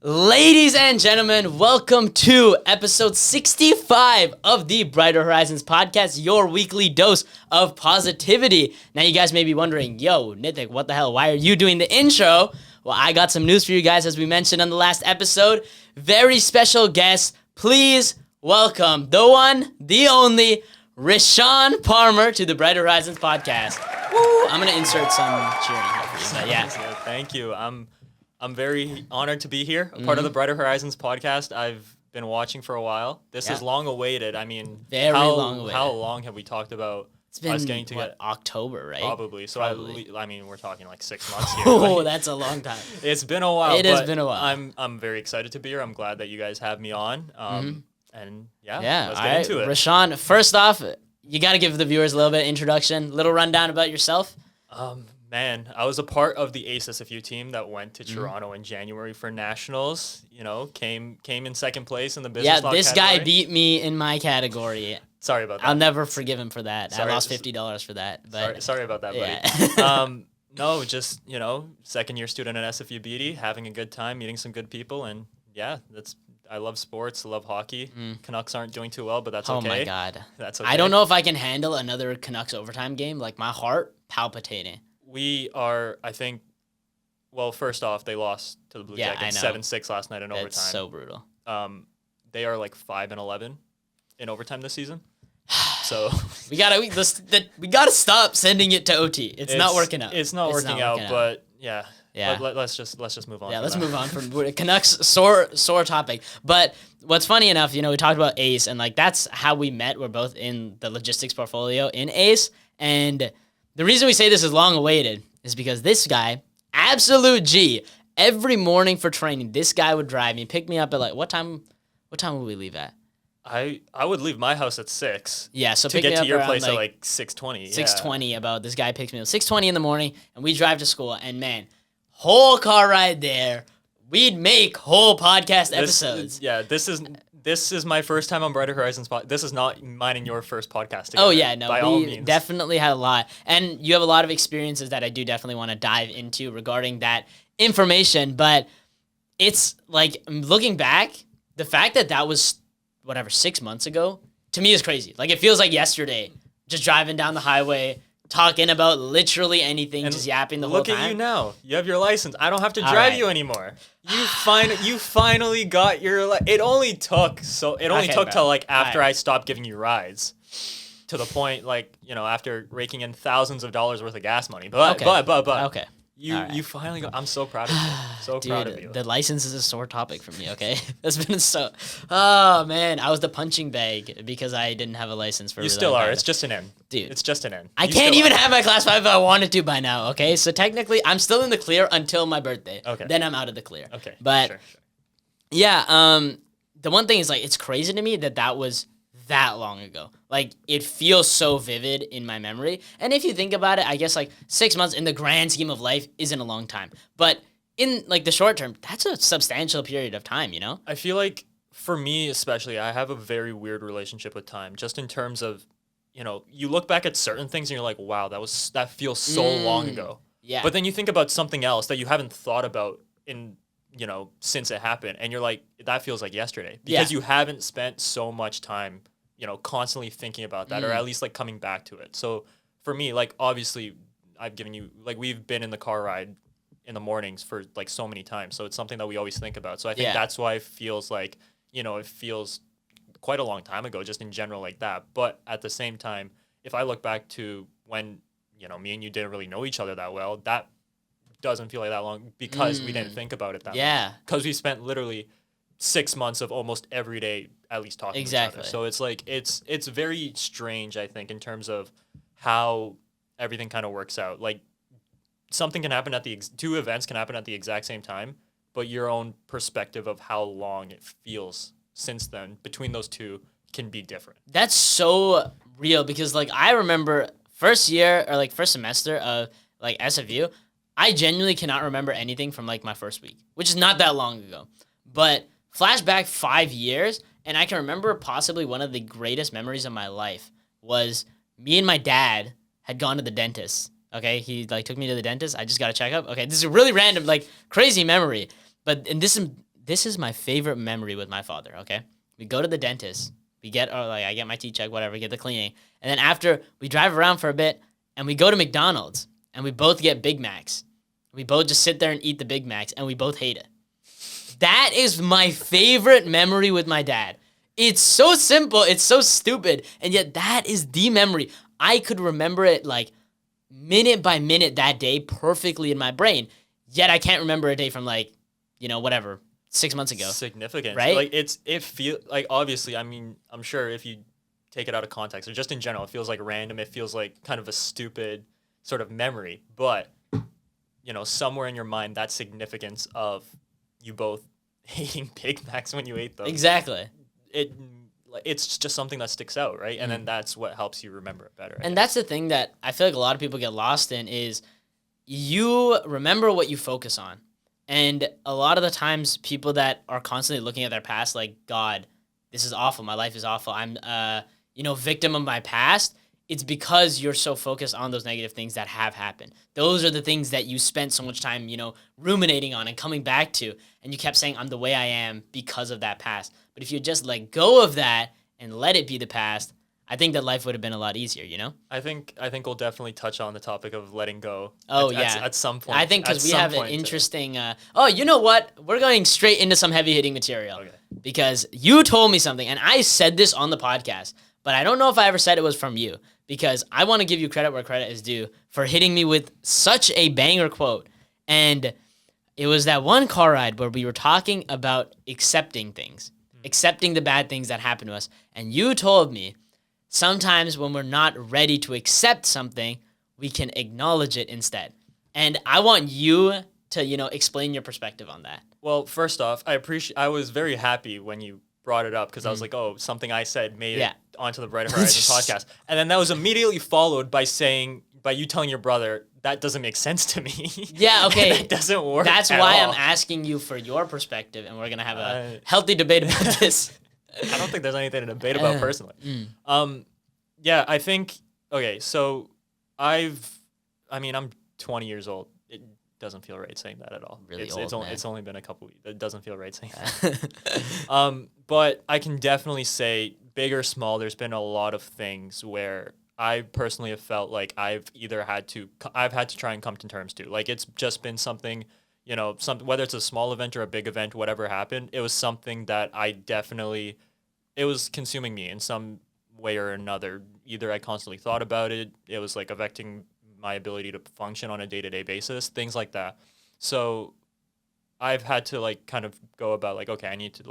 Ladies and gentlemen, welcome to episode 65 of the Brighter Horizons podcast, your weekly dose of positivity. Now, you guys may be wondering, yo, Nithik, what the hell? Why are you doing the intro? Well, I got some news for you guys, as we mentioned on the last episode. Very special guest. Please welcome the one, the only, Rashawn Palmer to the Brighter Horizons podcast. Woo! I'm going to insert some cheering here for you, but yeah. Thank you. I'm very honored to be here, a part of the Brighter Horizons podcast. I've been watching for a while. This is long awaited. I mean, Very long awaited. How long have we talked about It's been, us getting together? October, right? Probably. So I mean, we're talking like 6 months here. Oh, Like, that's a long time. it's been a while. It has been a while. I'm very excited to be here. I'm glad that you guys have me on. And Yeah, let's all get right. into it. Rashawn, first off, you got to give the viewers a little bit of introduction, little rundown about yourself. Man, I was a part of the Ace SFU team that went to Toronto in January for nationals. You know, came in second place in the business law This category. guy beat me in my category. Sorry about that. I'll never forgive him for that. Sorry, I lost $50 for that. But sorry about that, buddy. yeah. No, just, second year student at SFU Beauty, having a good time, meeting some good people, and yeah, I love sports, I love hockey. Canucks aren't doing too well, but that's Oh okay. my God. That's okay. I don't know if I can handle another Canucks overtime game. Like, my heart palpitating. We are, I think, well, first off, they lost to the Blue Yeah, Jackets I know. 7-6 last night in overtime. That's so brutal. They are like 5-11 in overtime this season. So We gotta stop sending it to OT. It's not working out. It's not working out, but yeah. Yeah. Let's just move on. Yeah, from let's that. move on from Canucks sore topic. But what's funny enough, we talked about Ace, and like that's how we met. We're both in the logistics portfolio in Ace, and the reason we say this is long awaited is because this guy, absolute G, every morning for training, this guy would drive me, pick me up at like what time would we leave at? I would leave my house at 6. Yeah, so to pick me get up to your around, place at like, like 6:20. 6:20 about this guy picks me up 6:20 in the morning, and we drive to school, and man, whole car ride there, we'd make whole podcast episodes. This is my first time on Brighter Horizons. This is not mine and your first podcast together. Oh yeah, no, by all we means. definitely had a lot, and you have a lot of experiences that I do definitely want to dive into regarding that information. But it's like looking back, the fact that was 6 months ago to me is crazy. Like it feels like yesterday, just driving down the highway, talking about literally anything, just yapping the whole time. Look at you now. You have your license. I don't have to All drive right. you anymore. You finally got your. It only took Okay, bro. till like after All right. I stopped giving you rides, to the point like after raking in thousands of dollars worth of gas money. But Okay. You All right. you finally got. I'm so proud of you. So proud of you. Dude, the license is a sore topic for me, okay? That's been so... Oh, man. I was the punching bag because I didn't have a license for a You really still long are. time. It's just an N. Dude. It's just an N. I You can't still even are. have my Class 5 if I wanted to by now, okay? So technically, I'm still in the clear until my birthday. Okay. Then I'm out of the clear. Okay. But, sure. yeah, the one thing is, like, it's crazy to me that was that long ago. Like, it feels so vivid in my memory. And if you think about it, I guess, like, 6 months in the grand scheme of life isn't a long time. But in, like, the short term, that's a substantial period of time, I feel like for me especially, I have a very weird relationship with time, just in terms of, you look back at certain things and you're like, wow, that feels so long ago. Yeah. But then you think about something else that you haven't thought about in, since it happened, and you're like, that feels like yesterday because you haven't spent so much time, constantly thinking about that, or at least like coming back to it. So for me, like obviously, I've given you like we've been in the car ride in the mornings for like so many times, so it's something that we always think about. So I think that's why it feels like it feels quite a long time ago, just in general like that. But at the same time, if I look back to when me and you didn't really know each other that well, that doesn't feel like that long because we didn't think about it that much. Because we spent literally 6 months of almost every day at least talking to each other. So it's like it's very strange, I think, in terms of how everything kind of works out. Like something can happen at two events can happen at the exact same time, but your own perspective of how long it feels since then between those two can be different. That's so real because, like, I remember first year or, like, first semester of, like, SFU, I genuinely cannot remember anything from, like, my first week, which is not that long ago. But flashback 5 years, and I can remember possibly one of the greatest memories of my life was me and my dad had gone to the dentist. Okay, he like took me to the dentist. I just got a checkup. Okay, this is a really random, like crazy memory. But and this this is my favorite memory with my father, okay? We go to the dentist. I get my teeth checked, whatever, get the cleaning. And then after, we drive around for a bit, and we go to McDonald's, and we both get Big Macs. We both just sit there and eat the Big Macs, and we both hate it. That is my favorite memory with my dad. It's so simple, it's so stupid, and yet that is the memory. I could remember it like minute by minute that day perfectly in my brain, yet I can't remember a day from like, whatever, 6 months ago. Significant, right? Like it feel like, obviously, I mean, I'm sure if you take it out of context or just in general, it feels like random. It feels like kind of a stupid sort of memory, but somewhere in your mind, that significance of you both hating Big Macs when you ate them. Exactly. It's just something that sticks out, right? And then that's what helps you remember it better. And that's the thing that I feel like a lot of people get lost in is you remember what you focus on. And a lot of the times people that are constantly looking at their past like, God, this is awful. My life is awful. I'm victim of my past. It's because you're so focused on those negative things that have happened. Those are the things that you spent so much time, ruminating on and coming back to. And you kept saying, I'm the way I am because of that past. But if you just let go of that and let it be the past, I think that life would have been a lot easier, I think we'll definitely touch on the topic of letting go. Yeah. At some point. I think because we have an interesting. You know what? We're going straight into some heavy hitting material. Okay. Because you told me something, and I said this on the podcast, but I don't know if I ever said it was from you. Because I want to give you credit where credit is due for hitting me with such a banger quote. And it was that one car ride where we were talking about accepting things, accepting the bad things that happen to us. And you told me sometimes when we're not ready to accept something, we can acknowledge it instead. And I want you to, explain your perspective on that. Well, first off, I was very happy when you brought it up because I was like, oh, something I said made it onto the Brighter Horizons podcast. And then that was immediately followed by you telling your brother, that doesn't make sense to me. Yeah, okay. That doesn't work. That's why I'm asking you for your perspective, and we're going to have a healthy debate about this. I don't think there's anything to debate about personally. Yeah, I think, okay, so I'm 20 years old. It doesn't feel right saying that at all. Really it's only been a couple weeks. It doesn't feel right saying that. But I can definitely say, big or small, there's been a lot of things where I personally have felt like I've had to try and come to terms to. Like, it's just been something, whether it's a small event or a big event, whatever happened, it was something that it was consuming me in some way or another. Either I constantly thought about it, it was like affecting my ability to function on a day-to-day basis, things like that. So I've had to like kind of go about like, okay, I need to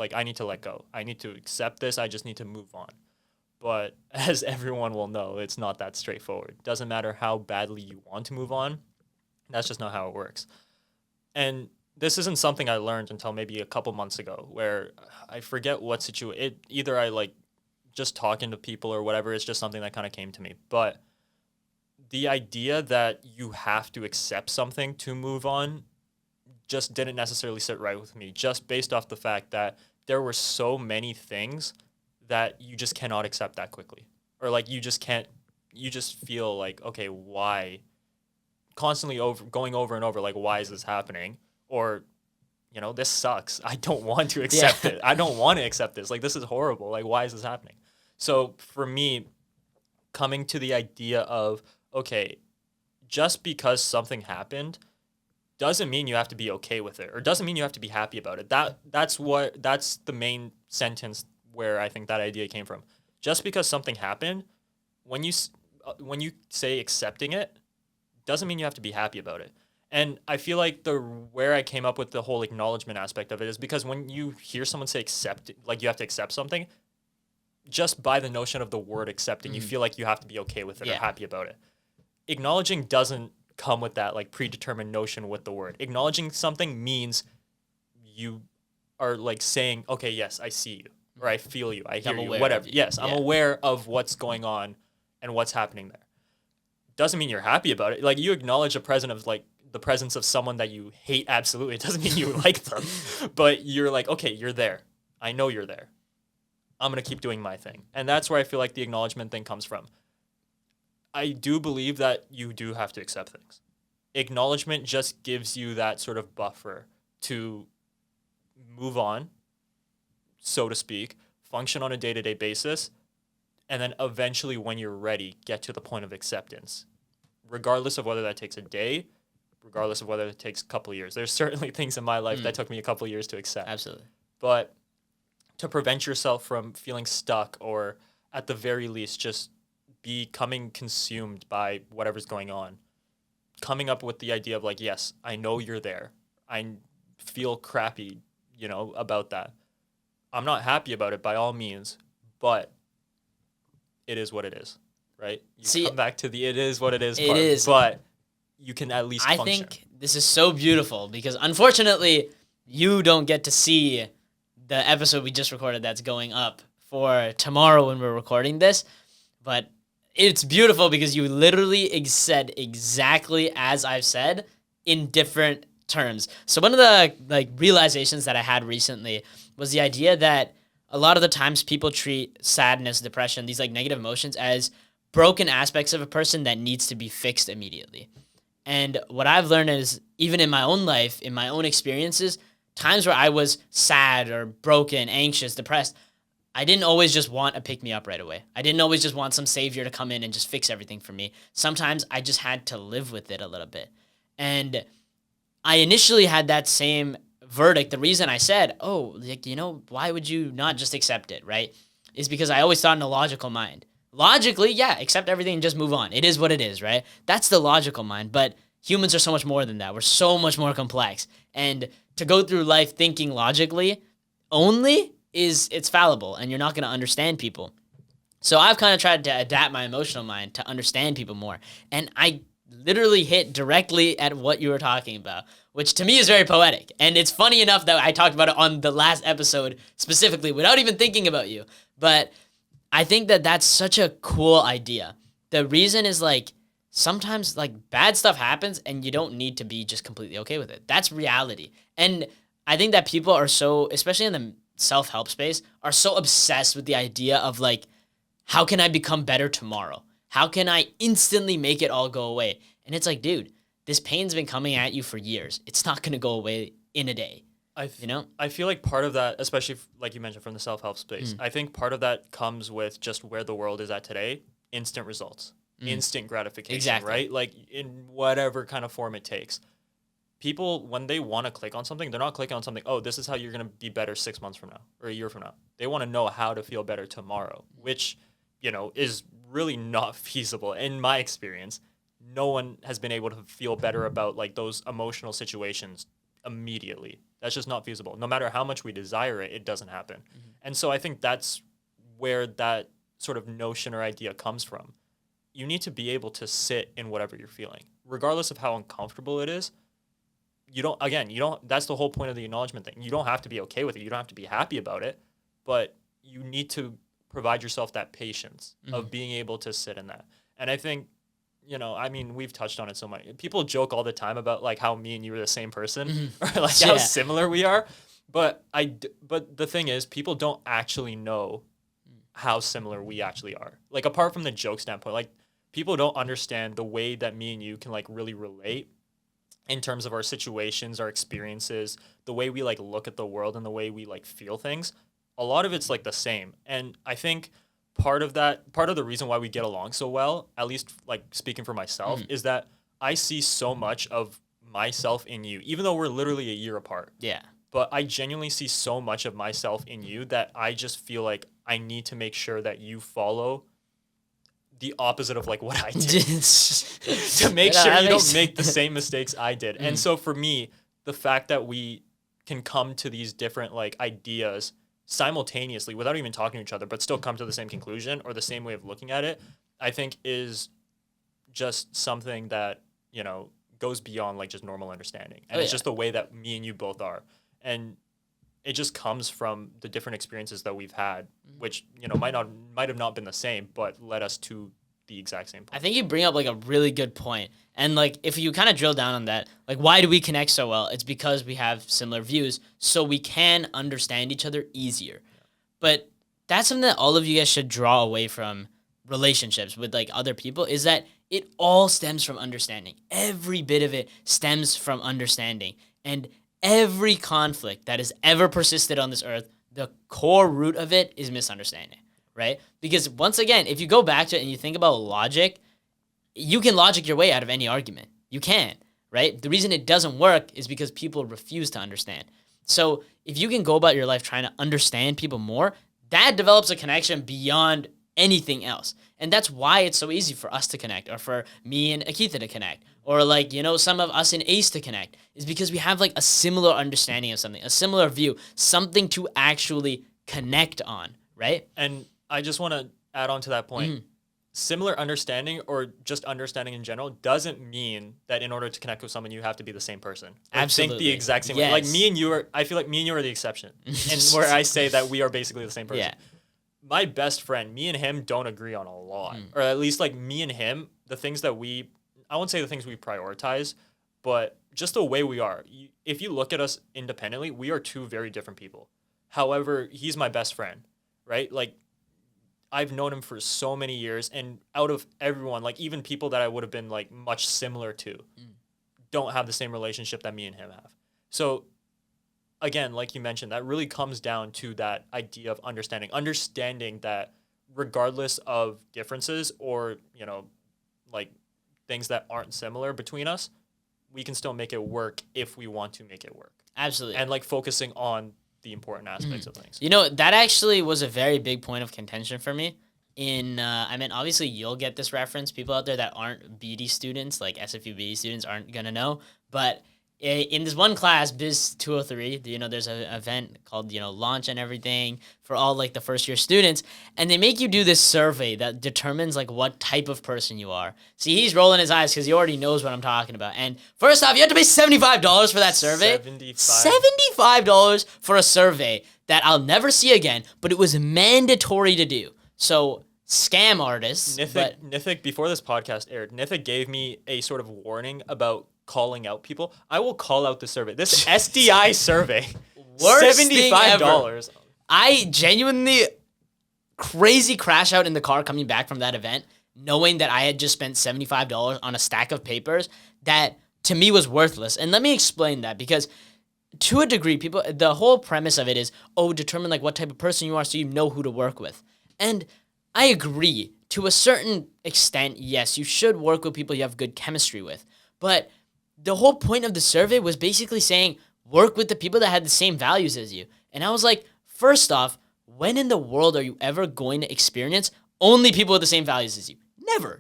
let go. I need to accept this. I just need to move on. But as everyone will know, it's not that straightforward. Doesn't matter how badly you want to move on. That's just not how it works. And this isn't something I learned until maybe a couple months ago, where I forget what situation. Either I like just talking to people or whatever. It's just something that kind of came to me. But the idea that you have to accept something to move on just didn't necessarily sit right with me, just based off the fact that there were so many things that you just cannot accept that quickly. Or like you just feel like, okay, why? Constantly going over and over, like, why is this happening? Or, this sucks. I don't want to accept it. I don't want to accept this. Like, this is horrible. Like, why is this happening? So for me, coming to the idea of, okay, just because something happened doesn't mean you have to be okay with it, or doesn't mean you have to be happy about it. That's the main sentence where I think that idea came from. Just because something happened, when you say accepting it, doesn't mean you have to be happy about it. And I feel like where I came up with the whole acknowledgement aspect of it is because when you hear someone say accept, like you have to accept something, just by the notion of the word accepting, you feel like you have to be okay with it or happy about it. Acknowledging doesn't come with that like predetermined notion with the word. Acknowledging something means you are like saying, okay, yes, I see you, or I feel you, I hear you, whatever. Yes, I'm aware of what's going on and what's happening there. Doesn't mean you're happy about it. Like, you acknowledge the presence of someone that you hate absolutely. It doesn't mean you like them, but you're like, okay, you're there. I know you're there. I'm going to keep doing my thing. And that's where I feel like the acknowledgement thing comes from. I do believe that you do have to accept things. Acknowledgement just gives you that sort of buffer to move on, so to speak, function on a day-to-day basis, and then eventually when you're ready, get to the point of acceptance. Regardless of whether that takes a day, regardless of whether it takes a couple of years. There's certainly things in my life that took me a couple of years to accept. Absolutely. But to prevent yourself from feeling stuck, or at the very least just becoming consumed by whatever's going on, coming up with the idea of like, yes, I know you're there. I feel crappy, about that. I'm not happy about it by all means, but it is what it is, right? You come back to the it is what it is part, but you can at least function. I think this is so beautiful because unfortunately you don't get to see the episode we just recorded that's going up for tomorrow when we're recording this, but it's beautiful because you literally said exactly as I've said in different terms. So one of the realizations that I had recently was the idea that a lot of the times people treat sadness, depression, these negative emotions as broken aspects of a person that needs to be fixed immediately. And what I've learned is, even in my own life, in my own experiences, times where I was sad or broken, anxious, depressed, I didn't always just want a pick-me-up right away. I didn't always just want some savior to come in and just fix everything for me. Sometimes I just had to live with it a little bit. And I initially had that same verdict. The reason I said, why would you not just accept it, right? Is because I always thought in a logical mind. Logically, yeah, accept everything and just move on. It is what it is, right? That's the logical mind. But humans are so much more than that. We're so much more complex. And to go through life thinking logically only it's fallible, and you're not going to understand people. So I've kind of tried to adapt my emotional mind to understand people more. And I literally hit directly at what you were talking about, which to me is very poetic. And it's funny enough that I talked about it on the last episode specifically without even thinking about you. But I think that that's such a cool idea. The reason is sometimes bad stuff happens and you don't need to be just completely okay with it. That's reality. And I think that people are so, especially in the self-help space, are so obsessed with the idea of how can I become better tomorrow? How can I instantly make it all go away? And it's dude, this pain's been coming at you for years. It's not going to go away in a day. I feel like part of that, especially like you mentioned from the self-help space, I think part of that comes with just where the world is at today, instant results, instant gratification, right? In whatever kind of form it takes. People, when they want to click on something, they're not clicking on something, this is how you're going to be better 6 months from now or a year from now. They want to know how to feel better tomorrow, which, is really not feasible. In my experience, no one has been able to feel better about those emotional situations immediately. That's just not feasible. No matter how much we desire it, it doesn't happen. Mm-hmm. And so I think that's where that sort of notion or idea comes from. You need to be able to sit in whatever you're feeling, regardless of how uncomfortable it is. That's the whole point of the acknowledgement thing. You don't have to be okay with it. You don't have to be happy about it, but you need to provide yourself that patience of being able to sit in that. And I think, we've touched on it so much. People joke all the time about how me and you are the same person or how similar we are. But the thing is, people don't actually know how similar we actually are. Apart from the joke standpoint, people don't understand the way that me and you can really relate in terms of our situations, our experiences, the way we look at the world and the way we feel things. A lot of it's the same. And I think part of the reason why we get along so well, at least speaking for myself, is that I see so much of myself in you, even though we're literally a year apart. Yeah. But I genuinely see so much of myself in you that I just feel I need to make sure that you follow the opposite of what I did to make sure you don't make the same mistakes I did. And so for me, the fact that we can come to these different ideas simultaneously without even talking to each other, but still come to the same conclusion or the same way of looking at it, I think is just something that, goes beyond just normal understanding. And it's just the way that me and you both are. And it just comes from the different experiences that we've had, which, might have not been the same, but led us to the exact same point. I think you bring up a really good point. And if you kind of drill down on that, why do we connect so well? It's because we have similar views, so we can understand each other easier. Yeah. But that's something that all of you guys should draw away from relationships with other people, is that it all stems from understanding. Every bit of it stems from understanding. And every conflict that has ever persisted on this earth, the core root of it is misunderstanding, right? Because once again, if you go back to it and you think about logic, you can logic your way out of any argument. You can, right? The reason it doesn't work is because people refuse to understand. So if you can go about your life trying to understand people more, that develops a connection beyond anything else. And that's why it's so easy for us to connect, or for me and Akitha to connect, or like, some of us in Ace to connect, is because we have like a similar understanding of something, a similar view, something to actually connect on, right? And I just want to add on to that point. Similar understanding, or just understanding in general, doesn't mean that in order to connect with someone, you have to be the same person. Or Absolutely. think the exact same way. Like me and you I feel like me and you are the exception. And where I say that we are basically the same person. Yeah. My best friend, me and him don't agree on a lot. Or at least like me and him, the things that I won't say the things we prioritize, but just the way we are. If you look at us independently, we are two very different people. However, he's my best friend, right? Like, I've known him for so many years, and out of everyone, like even people that I would have been like much similar to, don't have the same relationship that me and him have. So again, like you mentioned, that really comes down to that idea of understanding that regardless of differences, or, like things that aren't similar between us, we can still make it work if we want to make it work. Absolutely. And like focusing on the important aspects of things. That actually was a very big point of contention for me. Obviously you'll get this reference. People out there that aren't BD students, like SFU BD students, aren't going to know. But in this one class, Biz 203, there's an event called, Launch and everything for all like the first year students. And they make you do this survey that determines like what type of person you are. See, he's rolling his eyes because he already knows what I'm talking about. And first off, you have to pay $75 for that survey. $75 for a survey that I'll never see again, but it was mandatory to do. So scam artists. Nithik, before this podcast aired, Nithik gave me a sort of warning about calling out people. I will call out the survey. This SDI survey. $75. I genuinely crazy crash out in the car coming back from that event, knowing that I had just spent $75 on a stack of papers that to me was worthless. And let me explain that, because to a degree, the whole premise of it is, determine like what type of person you are so you know who to work with. And I agree to a certain extent. Yes, you should work with people you have good chemistry with. But the whole point of the survey was basically saying, work with the people that had the same values as you. And I was like, first off, when in the world are you ever going to experience only people with the same values as you?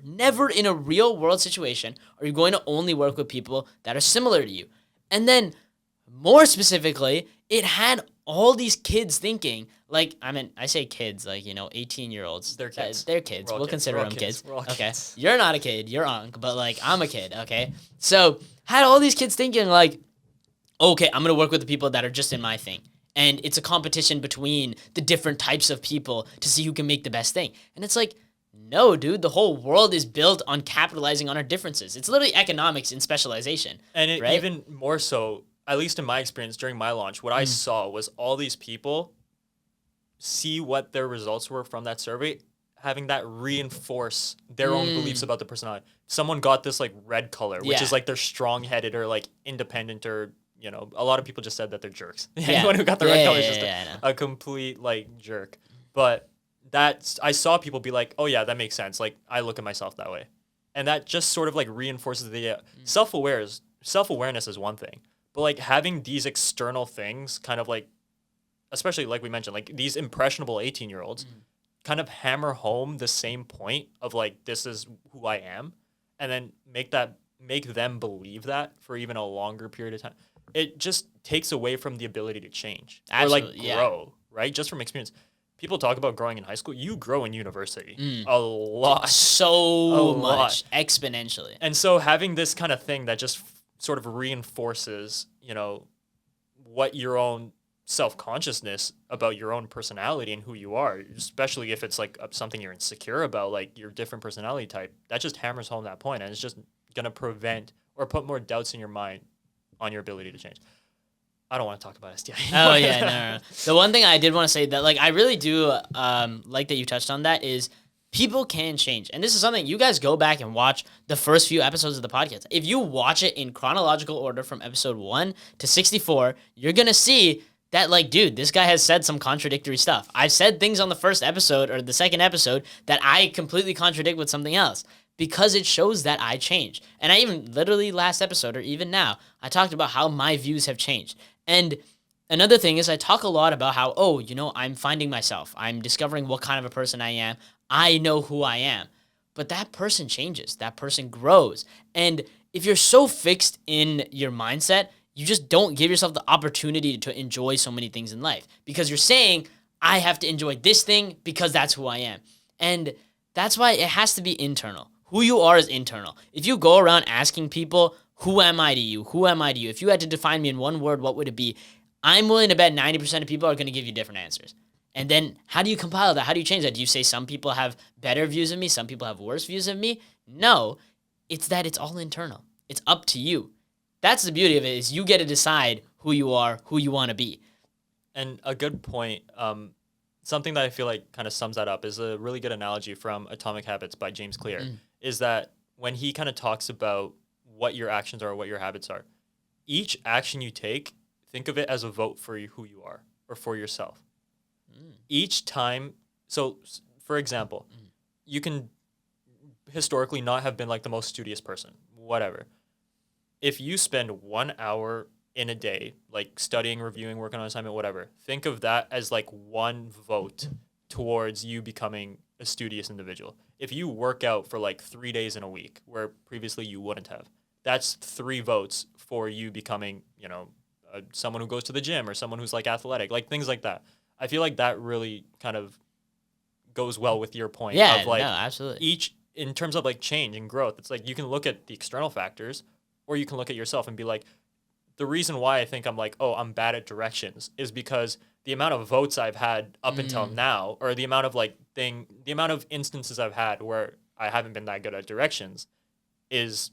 Never in a real world situation are you going to only work with people that are similar to you. And then more specifically, it had all these kids thinking, like, I say kids, like, 18-year-olds. They're kids. They're kids. We'll consider them kids. We're all okay. Kids. You're not a kid. You're Unc, but, like, I'm a kid, okay? So, had all these kids thinking, like, okay, I'm going to work with the people that are just in my thing. And it's a competition between the different types of people to see who can make the best thing. And it's like, no, dude, the whole world is built on capitalizing on our differences. It's literally economics in specialization. And right? Even more so, at least in my experience during my launch, what I saw was all these people see what their results were from that survey, having that reinforce their own beliefs about the personality. Someone got this like red color, which is like they're strong-headed or like independent, or a lot of people just said that they're jerks. Anyone who got the red color is just a complete like jerk. But I saw people be like, oh yeah, that makes sense. Like, I look at myself that way. And that just sort of like reinforces the self-awareness is one thing. But like having these external things kind of like, especially like we mentioned, like these impressionable 18-year-olds kind of hammer home the same point of like, this is who I am, and then make them believe that for even a longer period of time. It just takes away from the ability to change. Absolutely, or like grow, right? Just from experience. People talk about growing in high school. You grow in university a lot. So much. Exponentially. And so having this kind of thing that just sort of reinforces, what your own self-consciousness about your own personality and who you are, especially if it's like something you're insecure about, like your different personality type, that just hammers home that point, and it's just going to prevent or put more doubts in your mind on your ability to change. I don't want to talk about SDI anymore. Oh, yeah, no. The one thing I did want to say that, like, I really do like that you touched on that is people can change. And this is something you guys go back and watch the first few episodes of the podcast. If you watch it in chronological order from episode 1 to 64, you're going to see that, like, dude, this guy has said some contradictory stuff. I've said things on the first episode or the second episode that I completely contradict with something else because it shows that I change. And I even literally last episode or even now, I talked about how my views have changed. And another thing is I talk a lot about how, I'm finding myself. I'm discovering what kind of a person I am. I know who I am. But that person changes. That person grows. And if you're so fixed in your mindset, you just don't give yourself the opportunity to enjoy so many things in life because you're saying, I have to enjoy this thing because that's who I am. And that's why it has to be internal. Who you are is internal. If you go around asking people, who am I to you? Who am I to you? If you had to define me in one word, what would it be? I'm willing to bet 90% of people are going to give you different answers. And then how do you compile that? How do you change that? Do you say some people have better views of me? Some people have worse views of me? No, it's that it's all internal. It's up to you. That's the beauty of it is you get to decide who you are, who you want to be. And a good point, something that I feel like kind of sums that up is a really good analogy from Atomic Habits by James Clear, is that when he kind of talks about what your actions are, what your habits are, each action you take, think of it as a vote for who you are or for yourself. Each time, so for example, you can historically not have been like the most studious person, whatever. If you spend 1 hour in a day, like studying, reviewing, working on assignment, whatever, think of that as like one vote towards you becoming a studious individual. If you work out for like 3 days in a week, where previously you wouldn't have, that's 3 votes for you becoming, someone who goes to the gym or someone who's like athletic, like things like that. I feel like that really kind of goes well with your point of like, no, absolutely. Each, in terms of like change and growth, it's like you can look at the external factors or you can look at yourself and be like, the reason why I think I'm like, I'm bad at directions is because the amount of votes I've had up until now, or the amount of instances I've had where I haven't been that good at directions is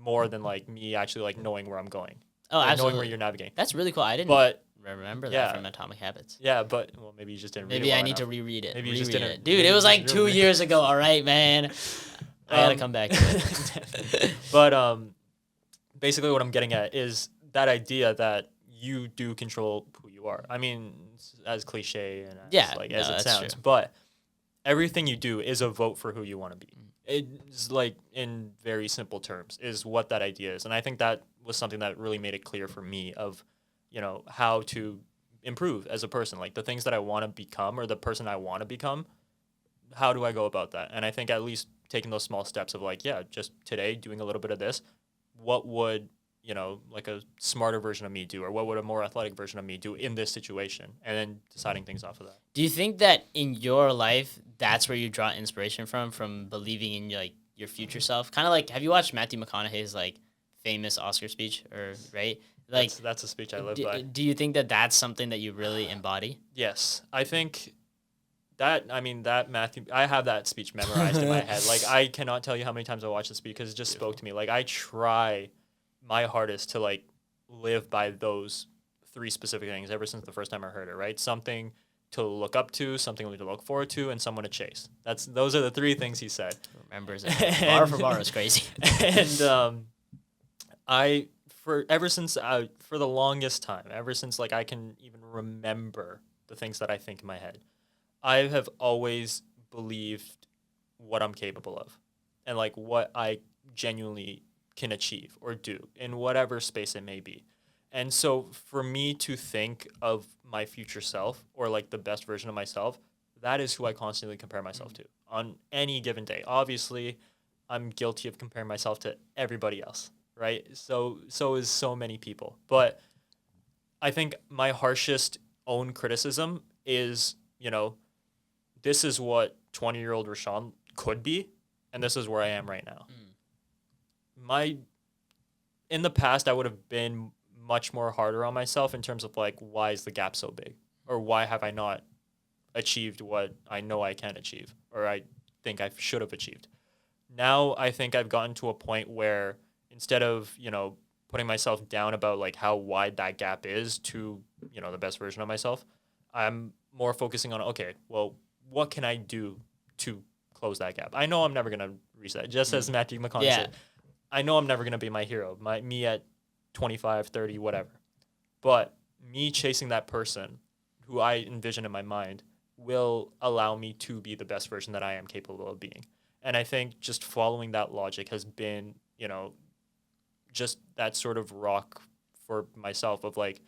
more than like me actually like knowing where I'm going. Oh, absolutely. Knowing where you're navigating. That's really cool. I didn't remember that from Atomic Habits. Yeah, but maybe you just didn't read it. Maybe well I need enough. to reread it. Maybe you just didn't. Dude, it was like 2 years ago. All right, man. I gotta come back to it. But basically what I'm getting at is that idea that you do control who you are. I mean, it's as cliche and as it sounds, but everything you do is a vote for who you want to be. It's like, in very simple terms, is what that idea is. And I think that was something that really made it clear for me of, how to improve as a person, like the things that I want to become or the person I want to become. How do I go about that? And I think at least taking those small steps of like, just today doing a little bit of this, what would, like a smarter version of me do, or what would a more athletic version of me do in this situation, and then deciding things off of that. Do you think that in your life, that's where you draw inspiration from believing in like your future self? Kind of like, have you watched Matthew McConaughey's like famous Oscar speech, or right? Like that's a speech I live by. Do you think that that's something that you really embody? Yes, I think that Matthew, I have that speech memorized in my head. Like, I cannot tell you how many times I watched the speech because it just spoke to me. Like, I try my hardest to like live by those 3 specific things ever since the first time I heard it, right? Something to look up to, something to look forward to, and someone to chase. Those are the 3 things he said. Remembers it. Bar for bar is crazy. And for the longest time, ever since like I can even remember the things that I think in my head, I have always believed what I'm capable of and like what I genuinely can achieve or do in whatever space it may be. And so for me to think of my future self or like the best version of myself, that is who I constantly compare myself to on any given day. Obviously, I'm guilty of comparing myself to everybody else, right? So is so many people. But I think my harshest own criticism is, this is what 20-year-old Rashawn could be, and this is where I am right now. In the past, I would have been much more harder on myself in terms of like, why is the gap so big? Or why have I not achieved what I know I can achieve, or I think I should have achieved? Now I think I've gotten to a point where instead of, putting myself down about like how wide that gap is to, the best version of myself, I'm more focusing on, okay, well, what can I do to close that gap. I know I'm never gonna reach that. Just as Matthew McConaughey said, I know I'm never gonna be my hero. Me at 25, 30, whatever. But me chasing that person who I envision in my mind will allow me to be the best version that I am capable of being. And I think just following that logic has been, just that sort of rock for myself of like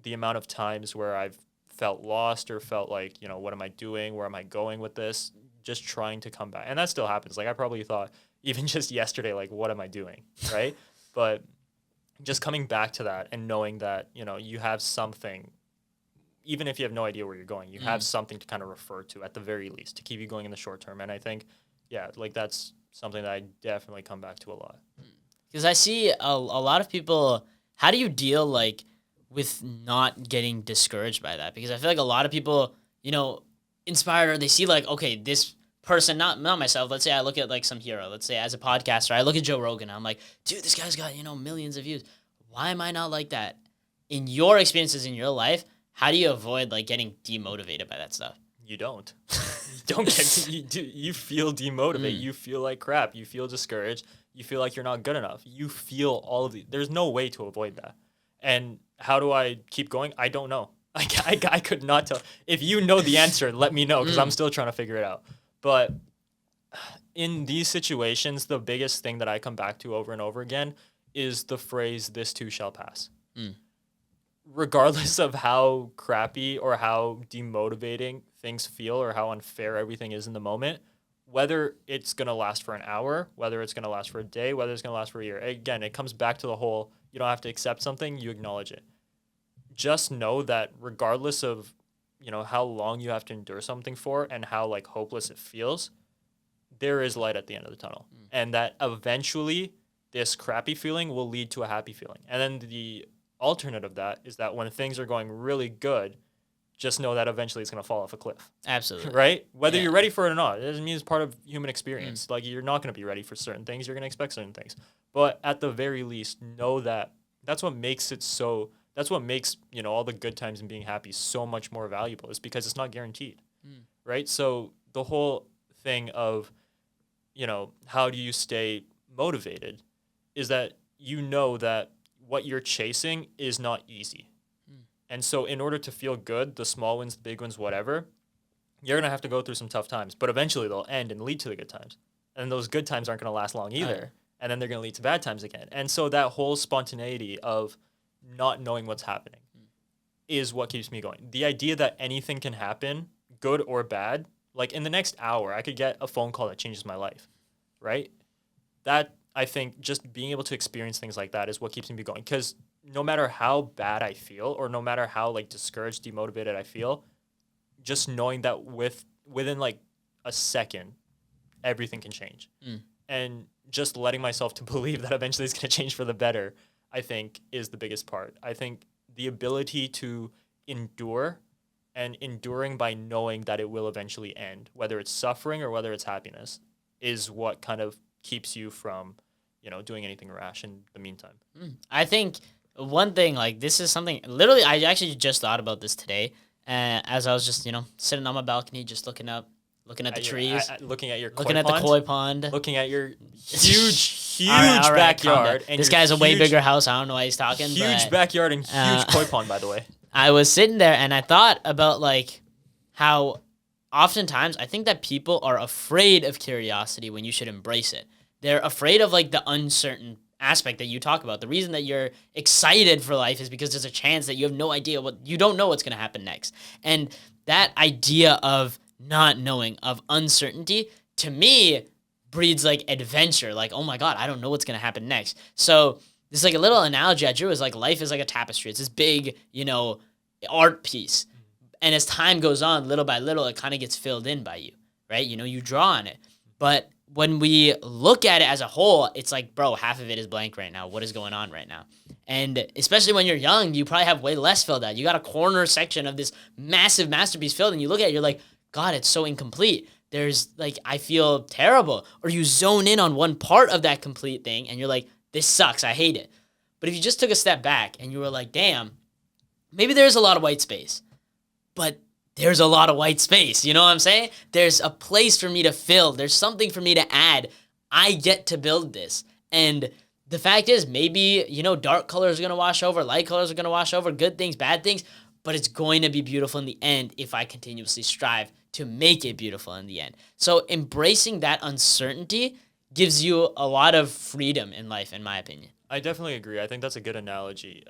the amount of times where I've felt lost or felt like, what am I doing? Where am I going with this? Just trying to come back. And that still happens. Like I probably thought even just yesterday, like, what am I doing? Right. But just coming back to that and knowing that, you have something, even if you have no idea where you're going, you have something to kind of refer to at the very least to keep you going in the short term. And I think, like that's something that I definitely come back to a lot. Because I see a lot of people, how do you deal like with not getting discouraged by that? Because I feel like a lot of people, inspired or they see like, okay, this person, not myself, let's say I look at like some hero, let's say as a podcaster, I look at Joe Rogan, I'm like, dude, this guy's got, millions of views. Why am I not like that? In your experiences in your life, how do you avoid like getting demotivated by that stuff? You don't. You feel demotivated. You feel like crap. You feel discouraged. You feel like you're not good enough. You feel all of there's no way to avoid that. And how do I keep going? I don't know. I could not tell. If you know the answer, let me know because I'm still trying to figure it out. But in these situations, the biggest thing that I come back to over and over again is the phrase, "This too shall pass." Regardless of how crappy or how demotivating things feel or how unfair everything is in the moment, whether it's going to last for an hour, whether it's going to last for a day, whether it's going to last for a year. Again, it comes back to the whole, you don't have to accept something, you acknowledge it. Just know that regardless of, how long you have to endure something for and how like hopeless it feels, there is light at the end of the tunnel. And that eventually this crappy feeling will lead to a happy feeling. And then the alternate of that is that when things are going really good, just know that eventually it's going to fall off a cliff. Absolutely. Right? Whether you're ready for it or not, it doesn't mean it's part of human experience. Like you're not going to be ready for certain things. You're going to expect certain things. But at the very least, know that that's what makes it so, that's what makes, all the good times and being happy so much more valuable is because it's not guaranteed. Right? So the whole thing of, how do you stay motivated is that that what you're chasing is not easy. And so in order to feel good, the small wins, the big wins, whatever, you're going to have to go through some tough times. But eventually they'll end and lead to the good times. And those good times aren't going to last long either. And then they're going to lead to bad times again. And so that whole spontaneity of not knowing what's happening is what keeps me going. The idea that anything can happen, good or bad, like in the next hour, I could get a phone call that changes my life, right? That, I think, just being able to experience things like that is what keeps me going. Because no matter how bad I feel or no matter how like discouraged, demotivated I feel, just knowing that within like a second, everything can change. And just letting myself to believe that eventually it's going to change for the better, I think, is the biggest part. I think the ability to endure and enduring by knowing that it will eventually end, whether it's suffering or whether it's happiness, is what kind of keeps you from, doing anything rash in the meantime. I think one thing, like this is something, literally, I actually just thought about this today as I was just, sitting on my balcony, just looking at the trees. Looking at your looking at the koi pond. Looking at your huge all right, backyard. And this guy's a way bigger house. I don't know why he's talking. Huge backyard and huge koi pond, by the way. I was sitting there and I thought about like how oftentimes I think that people are afraid of curiosity when you should embrace it. They're afraid of like the uncertain aspect that you talk about. The reason that you're excited for life is because there's a chance that you have no idea you don't know what's going to happen next. And that idea of not knowing, of uncertainty, to me breeds like adventure. Like, oh my God, I don't know what's going to happen next. So this is like a little analogy I drew is like life is like a tapestry. It's this big, art piece. And as time goes on, little by little, it kind of gets filled in by you, right? You draw on it. But when we look at it as a whole, it's like, bro, half of it is blank right now. What is going on right now? And especially when you're young, you probably have way less filled out. You got a corner section of this massive masterpiece filled, and you look at it, you're like, God, it's so incomplete. There's like, I feel terrible. Or you zone in on one part of that complete thing, and you're like, this sucks. I hate it. But if you just took a step back and you were like, damn, maybe there's a lot of white space, but there's a lot of white space. You know what I'm saying? There's a place for me to fill. There's something for me to add. I get to build this. And the fact is, maybe, dark colors are going to wash over, light colors are going to wash over, good things, bad things, but it's going to be beautiful in the end if I continuously strive to make it beautiful in the end. So embracing that uncertainty gives you a lot of freedom in life, in my opinion. I definitely agree. I think that's a good analogy.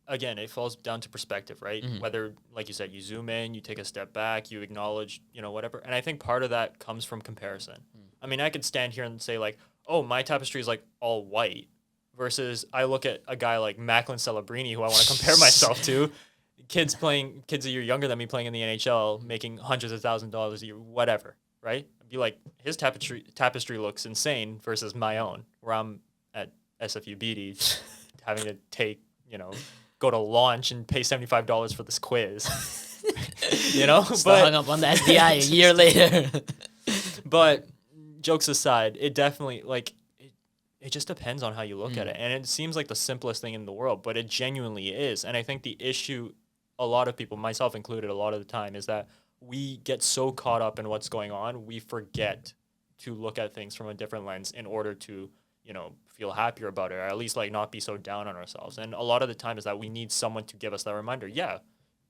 Again, it falls down to perspective, right? Mm-hmm. Whether, like you said, you zoom in, you take a step back, you acknowledge, whatever. And I think part of that comes from comparison. I mean, I could stand here and say like, oh, my tapestry is like all white, versus I look at a guy like Macklin Celebrini, who I want to compare myself to. Kids a year younger than me playing in the NHL, making hundreds of $1,000s a year, whatever, right? I'd be like, his tapestry looks insane versus my own, where I'm at SFU BD having to go to launch and pay $75 for this quiz. Still hung up on the SDI a year later. But jokes aside, it definitely it just depends on how you look at it. And it seems like the simplest thing in the world, but it genuinely is. And I think the issue, a lot of people, myself included, a lot of the time, is that we get so caught up in what's going on, we forget to look at things from a different lens in order to, feel happier about it, or at least not be so down on ourselves. And a lot of the time is that we need someone to give us that reminder. Yeah,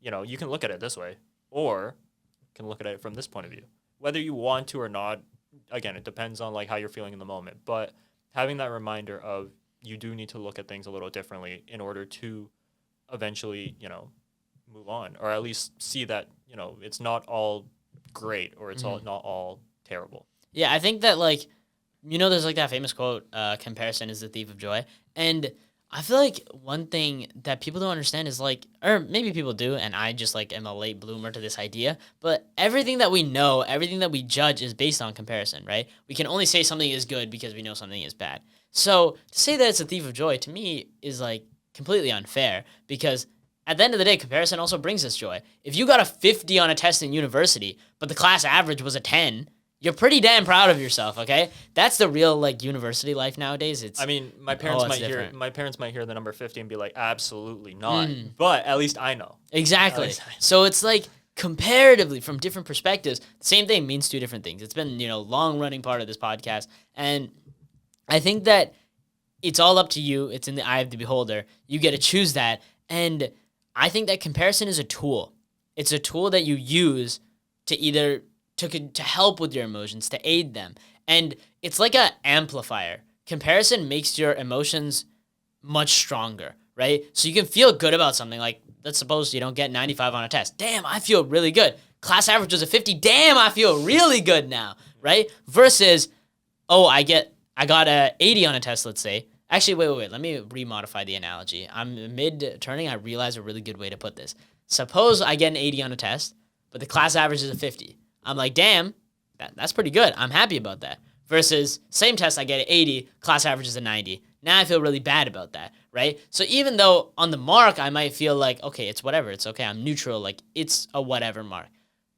you can look at it this way, or you can look at it from this point of view. Whether you want to or not, again, it depends on how you're feeling in the moment. But having that reminder of you do need to look at things a little differently in order to eventually, move on, or at least see that, it's not all great, or it's not all terrible. Yeah, I think that there's that famous quote, comparison is the thief of joy. And I feel like one thing that people don't understand is or maybe people do, and I just am a late bloomer to this idea, but everything that we know, everything that we judge is based on comparison, right? We can only say something is good because we know something is bad. So to say that it's a thief of joy, to me, is completely unfair, because at the end of the day, comparison also brings us joy. If you got a 50 on a test in university, but the class average was a 10, you're pretty damn proud of yourself, okay? That's the real university life nowadays. My parents might hear the number 50 and be like, absolutely not. But at least I know. Exactly. So it's comparatively from different perspectives, the same thing means two different things. It's been, long running part of this podcast. And I think that it's all up to you. It's in the eye of the beholder. You get to choose that. And I think that comparison is a tool. It's a tool that you use to either to help with your emotions, to aid them. And it's like an amplifier. Comparison makes your emotions much stronger, right? So you can feel good about something. Let's suppose you don't get 95 on a test. Damn, I feel really good. Class average was a 50. Damn, I feel really good now, right? Versus, I got a 80 on a test, let's say. Actually, wait. Let me remodify the analogy. I'm mid-turning. I realize a really good way to put this. Suppose I get an 80 on a test, but the class average is a 50. I'm like, damn, that's pretty good. I'm happy about that. Versus same test, I get an 80, class average is a 90. Now I feel really bad about that, right? So even though on the mark, I might feel okay, it's whatever. It's okay. I'm neutral. It's a whatever mark.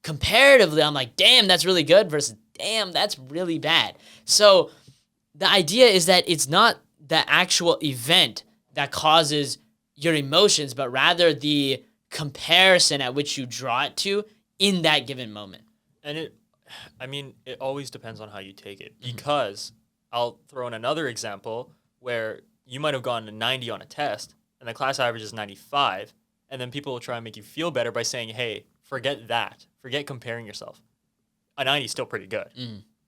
Comparatively, I'm like, damn, that's really good versus damn, that's really bad. So the idea is that it's not the actual event that causes your emotions, but rather the comparison at which you draw it to in that given moment. And it always depends on how you take it, because I'll throw in another example where you might have gotten a 90 on a test and the class average is 95, and then people will try and make you feel better by saying, hey, forget that. Forget comparing yourself. A 90 is still pretty good.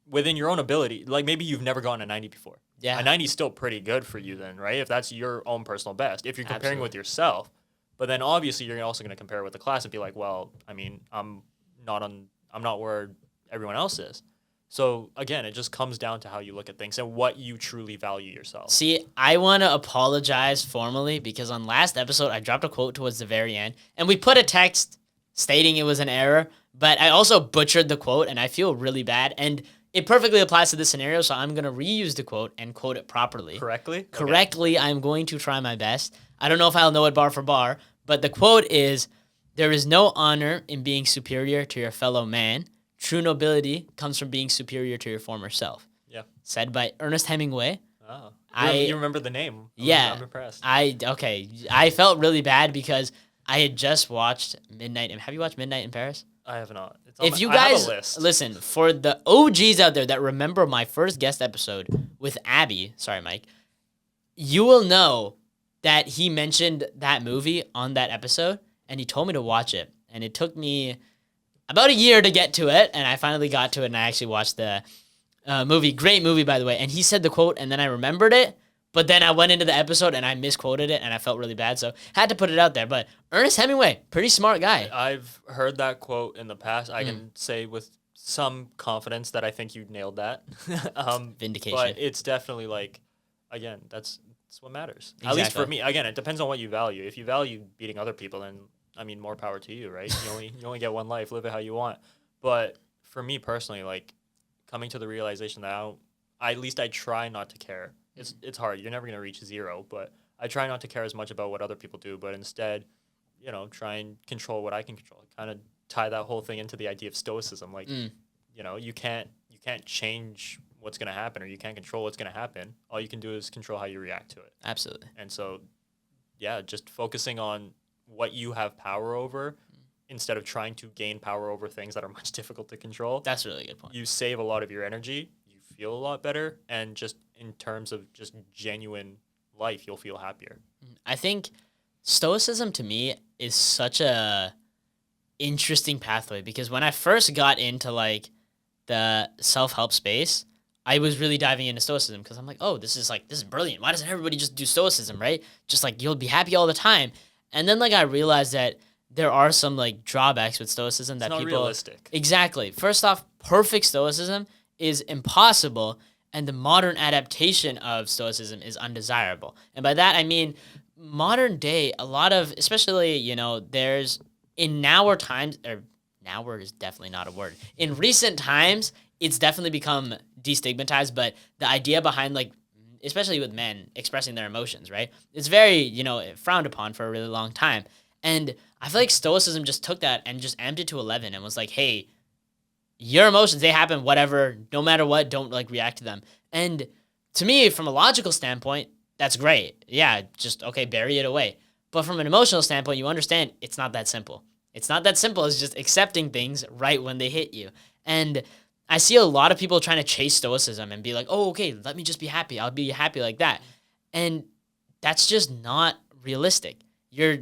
Within your own ability, maybe you've never gotten a 90 before. Yeah. A 90 is still pretty good for you then, right? If that's your own personal best. If you're comparing with yourself, but then obviously you're also going to compare with the class and be like, well, I'm not where everyone else is. So again, it just comes down to how you look at things and what you truly value yourself. See, I want to apologize formally because on last episode, I dropped a quote towards the very end and we put a text stating it was an error, but I also butchered the quote and I feel really bad. And it perfectly applies to this scenario, so I'm going to reuse the quote and quote it properly. Correctly? Correctly, okay. I'm going to try my best. I don't know if I'll know it bar for bar, but the quote is, "There is no honor in being superior to your fellow man. True nobility comes from being superior to your former self." Yeah. Said by Ernest Hemingway. Oh. You remember the name. Yeah. I'm impressed. I felt really bad because I had just watched Midnight. Have you watched Midnight in Paris? I have not. If you I have guys a list. listen, for the OGs out there that remember my first guest episode with Abby, sorry, Mike, you will know that he mentioned that movie on that episode, and he told me to watch it. And it took me about a year to get to it, and I finally got to it, and I actually watched the movie. Great movie, by the way. And he said the quote, and then I remembered it, but then I went into the episode, and I misquoted it, and I felt really bad, so had to put it out there. But Ernest Hemingway, pretty smart guy. I've heard that quote in the past. I can say with some confidence that I think you nailed that. Vindication. But it's definitely like, again, that's what matters. At least for Exactly. me. Again, it depends on what you value. If you value beating other people, then I mean, more power to you, right? You only get one life. Live it how you want. But for me personally, like coming to the realization that at least I try not to care. It's hard. You're never gonna reach zero, but I try not to care as much about what other people do, but instead, try and control what I can control. Kind of tie that whole thing into the idea of stoicism. Like, you can't change what's gonna happen, or you can't control what's gonna happen. All you can do is control how you react to it. Absolutely. And so, yeah, just focusing on what you have power over instead of trying to gain power over things that are much difficult to control. That's a really good point. You save a lot of your energy. You feel a lot better, and just in terms of just genuine life, you'll feel happier. I think stoicism to me is such a interesting pathway because when I first got into like the self-help space, I was really diving into stoicism because I'm like, oh, this is brilliant. Why doesn't everybody just do stoicism, right? Just like you'll be happy all the time. And then like I realized that there are some like drawbacks with stoicism that It's not people realistic. Exactly. First off, perfect stoicism is impossible, and the modern adaptation of stoicism is undesirable. And by that I mean modern day, a lot of, especially, there's in nower times, or nower is definitely not a word. In recent times, it's definitely become destigmatized, but the idea behind like, especially with men expressing their emotions, right? It's very, frowned upon for a really long time. And I feel like stoicism just took that and just amped it to 11 and was like, hey, your emotions, they happen, whatever, no matter what, don't like react to them. And to me, from a logical standpoint, that's great. Yeah, just, okay, bury it away. But from an emotional standpoint, you understand it's not that simple. It's not that simple as just accepting things right when they hit you. And I see a lot of people trying to chase stoicism and be like, oh, okay, let me just be happy. I'll be happy like that. And that's just not realistic. You're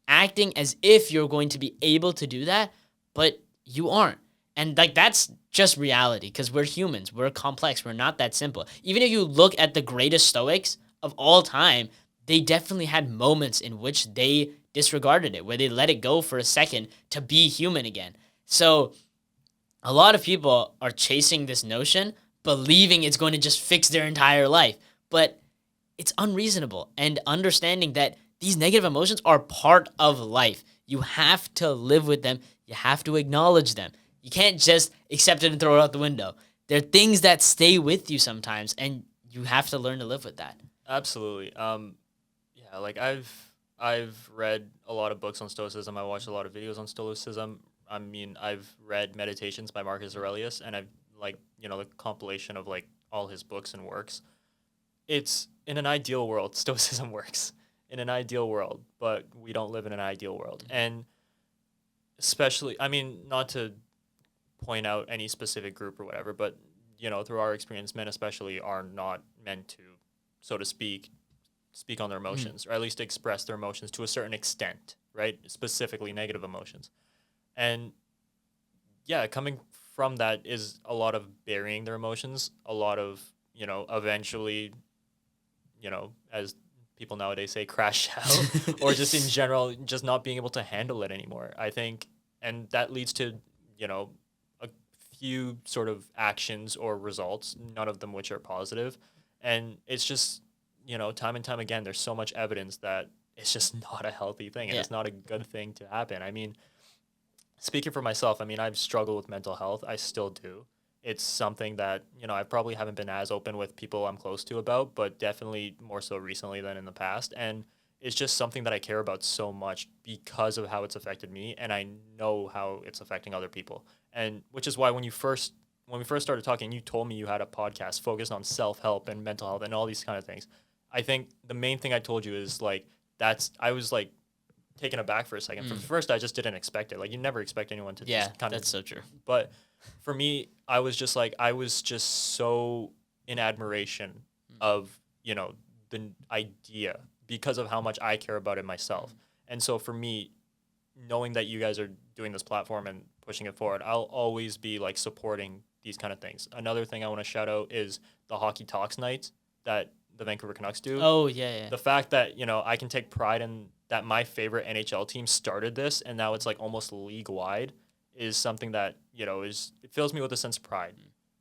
acting as if you're going to be able to do that, but you aren't. And like that's just reality because we're humans. We're complex. We're not that simple. Even if you look at the greatest Stoics of all time, they definitely had moments in which they disregarded it, where they let it go for a second to be human again. So a lot of people are chasing this notion, believing it's going to just fix their entire life. But it's unreasonable. And understanding that these negative emotions are part of life. You have to live with them. You have to acknowledge them. You can't just accept it and throw it out the window. They're things that stay with you sometimes, and you have to learn to live with that. Absolutely. Yeah, like I've read a lot of books on stoicism. I watched a lot of videos on stoicism. I mean, I've read Meditations by Marcus Aurelius, and I've the compilation of like all his books and works. It's in an ideal world, stoicism works in an ideal world, but we don't live in an ideal world. And especially, I mean, not to point out any specific group or whatever, but through our experience, men especially are not meant to, so to speak on their emotions, or at least express their emotions to a certain extent, right? Specifically negative emotions. And yeah, coming from that is a lot of burying their emotions, a lot of, eventually, as people nowadays say, crash out, or just in general, just not being able to handle it anymore, I think. And that leads to, a few sort of actions or results, none of them which are positive. And it's just, time and time again, there's so much evidence that it's just not a healthy thing, and it's not a good thing to happen. I mean, speaking for myself, I mean, I've struggled with mental health. I still do. It's something that, I probably haven't been as open with people I'm close to about, but definitely more so recently than in the past. And it's just something that I care about so much because of how it's affected me, and I know how it's affecting other people. And which is why when we first started talking, you told me you had a podcast focused on self-help and mental health and all these kind of things. I think the main thing I told you is like, I was like taken aback for a second. For first, I just didn't expect it. Like, you never expect anyone to Yeah, just kind of. that's so true. But for me, I was just so in admiration of, you know, the idea because of how much I care about it myself. And so for me, knowing that you guys are doing this platform and pushing it forward, I'll always be like supporting these kind of things. Another thing I want to shout out is the Hockey Talks nights that the Vancouver Canucks do. Oh, yeah. The fact that, you know, I can take pride in that my favorite NHL team started this and now it's like almost league wide is something that, you know, it fills me with a sense of pride,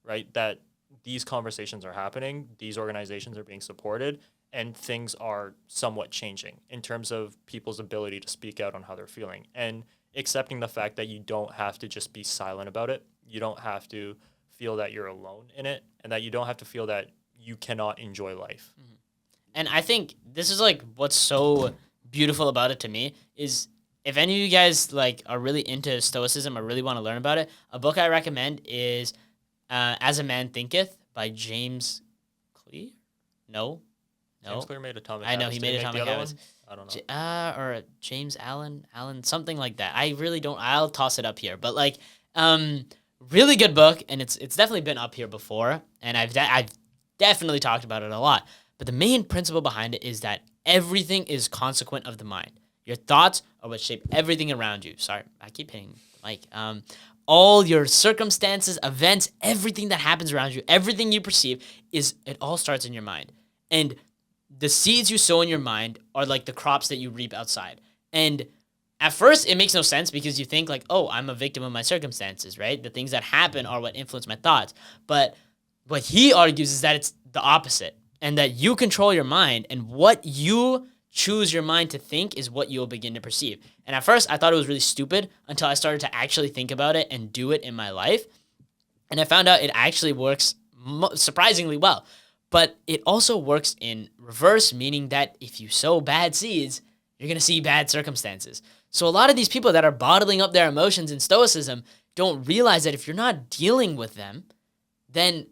right? That these conversations are happening, these organizations are being supported, and things are somewhat changing in terms of people's ability to speak out on how they're feeling and accepting the fact that you don't have to just be silent about it. You don't have to feel that you're alone in it and that you don't have to feel that you cannot enjoy life. And I think this is like what's so beautiful about it to me is if any of you guys like are really into Stoicism or really want to learn about it, a book I recommend is As a Man Thinketh by James Clear. No. James Clear made Atomic I know Habits. he Did made make the Atomic other Habits. one? I don't know. Or James Allen, something like that. I really don't. I'll toss it up here, but like, really good book, and it's definitely been up here before, and I've definitely talked about it a lot. But the main principle behind it is that everything is consequent of the mind. Your thoughts are what shape everything around you. Sorry, I keep hitting the mic. All your circumstances, events, everything that happens around you, everything you perceive it all starts in your mind. And the seeds you sow in your mind are like the crops that you reap outside. And at first, it makes no sense because you think like, oh, I'm a victim of my circumstances, right? The things that happen are what influence my thoughts. But what he argues is that it's the opposite and that you control your mind and what you choose your mind to think is what you'll begin to perceive. And at first, I thought it was really stupid until I started to actually think about it and do it in my life. And I found out it actually works surprisingly well. But it also works in reverse, meaning that if you sow bad seeds, you're going to see bad circumstances. So a lot of these people that are bottling up their emotions in Stoicism don't realize that if you're not dealing with them, then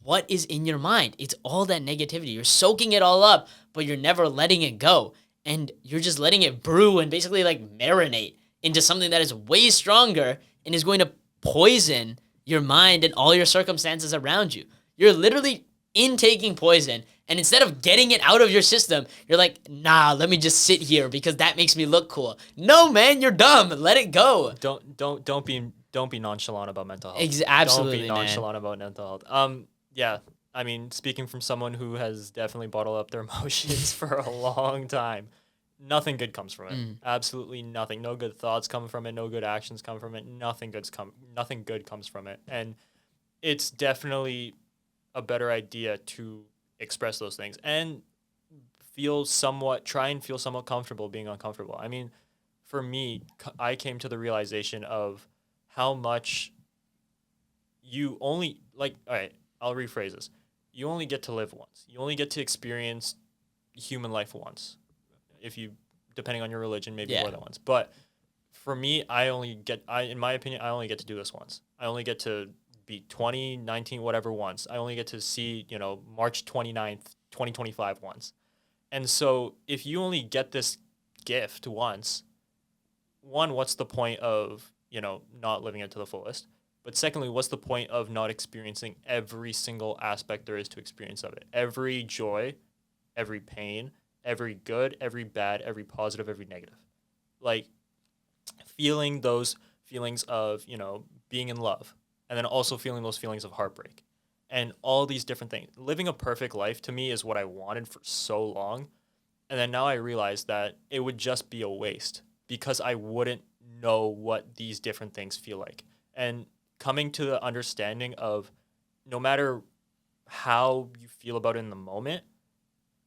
what is in your mind? It's all that negativity. You're soaking it all up, but you're never letting it go. And you're just letting it brew and basically like marinate into something that is way stronger and is going to poison your mind and all your circumstances around you. You're literally intaking poison, and instead of getting it out of your system, you're like, nah, let me just sit here because that makes me look cool. No, man, you're dumb. Let it go. Don't be nonchalant about mental health. Absolutely, don't be nonchalant about mental health. Yeah, I mean, speaking from someone who has definitely bottled up their emotions for a long time, nothing good comes from it. Absolutely nothing. No good thoughts come from it. No good actions come from it. Nothing good comes from it. And it's definitely a better idea to express those things and try and feel somewhat comfortable being uncomfortable. I mean, for me, I came to the realization of how much you only, like, all right, I'll rephrase this. You only get to live once. You only get to experience human life once. Depending on your religion, maybe more than once. But for me, in my opinion, I only get to do this once. I only get to be 20, 19, whatever once. I only get to see, March 29th, 2025 once. And so if you only get this gift once, one, what's the point of, not living it to the fullest? But secondly, what's the point of not experiencing every single aspect there is to experience of it? Every joy, every pain, every good, every bad, every positive, every negative. Like feeling those feelings of, being in love, and then also feeling those feelings of heartbreak and all these different things. Living a perfect life to me is what I wanted for so long. And then now I realize that it would just be a waste because I wouldn't know what these different things feel like. And coming to the understanding of no matter how you feel about it in the moment,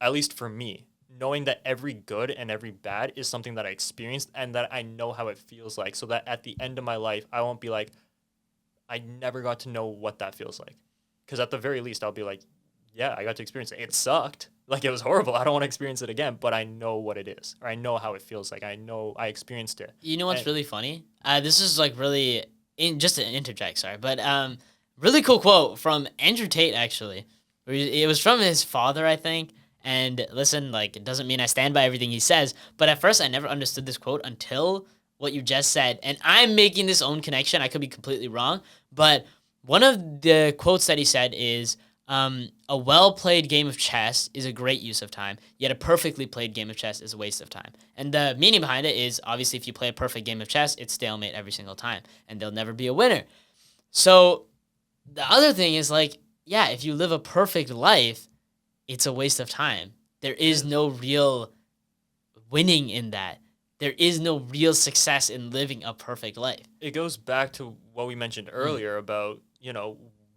at least for me, knowing that every good and every bad is something that I experienced and that I know how it feels like, so that at the end of my life, I won't be like, I never got to know what that feels like. Because at the very least, I'll be like, yeah, I got to experience it. It sucked. Like, it was horrible. I don't want to experience it again, but I know what it is. Or I know how it feels like. I know I experienced it. You know what's really funny? This is like really, just an interject, sorry. But really cool quote from Andrew Tate, actually. It was from his father, I think. And listen, like, it doesn't mean I stand by everything he says, but at first I never understood this quote until what you just said. And I'm making this own connection. I could be completely wrong, but one of the quotes that he said is, a well-played game of chess is a great use of time, yet a perfectly played game of chess is a waste of time. And the meaning behind it is, obviously, if you play a perfect game of chess, it's stalemate every single time, and there'll never be a winner. So the other thing is, like, yeah, if you live a perfect life, it's a waste of time. There is no real winning in that. There is no real success in living a perfect life. It goes back to what we mentioned earlier about,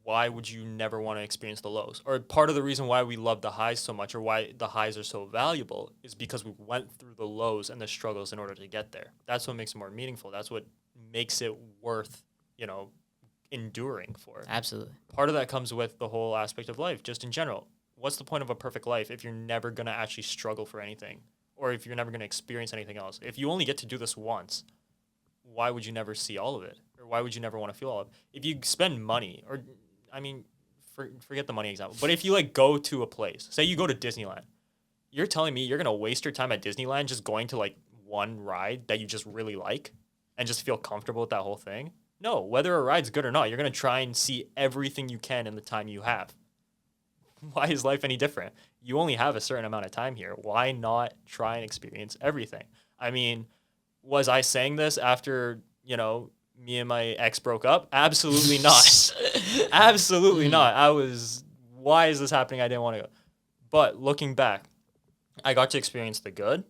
why would you never want to experience the lows? Or part of the reason why we love the highs so much, or why the highs are so valuable, is because we went through the lows and the struggles in order to get there. That's what makes it more meaningful. That's what makes it worth, enduring for. Absolutely. Part of that comes with the whole aspect of life, just in general. What's the point of a perfect life if you're never going to actually struggle for anything, or if you're never going to experience anything else? If you only get to do this once, why would you never see all of it? Or why would you never want to feel all of it? If you spend money, or, forget the money example, but if you, go to a place, say you go to Disneyland, you're telling me you're going to waste your time at Disneyland just going to, one ride that you just really like and just feel comfortable with that whole thing? No, whether a ride's good or not, you're going to try and see everything you can in the time you have. Why is life any different? You only have a certain amount of time here. Why not try and experience everything? Was I saying this after, me and my ex broke up? Absolutely not. Absolutely not. Why is this happening? I didn't want to go. But looking back, I got to experience the good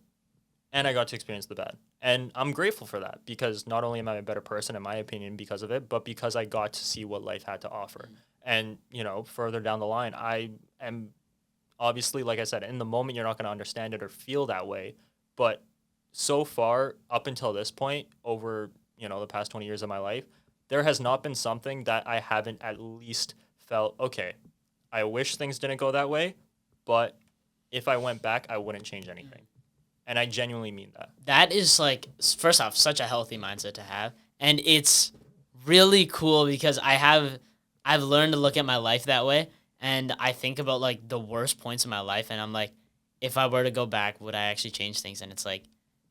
and I got to experience the bad. And I'm grateful for that, because not only am I a better person, in my opinion, because of it, but because I got to see what life had to offer. And, further down the line, I am obviously, like I said, in the moment, you're not going to understand it or feel that way. But so far, up until this point, over, the past 20 years of my life, there has not been something that I haven't at least felt, okay, I wish things didn't go that way, but if I went back, I wouldn't change anything. And I genuinely mean that. That is, first off, such a healthy mindset to have. And it's really cool because I've learned to look at my life that way. And I think about, the worst points in my life. And I'm like, if I were to go back, would I actually change things? And it's like,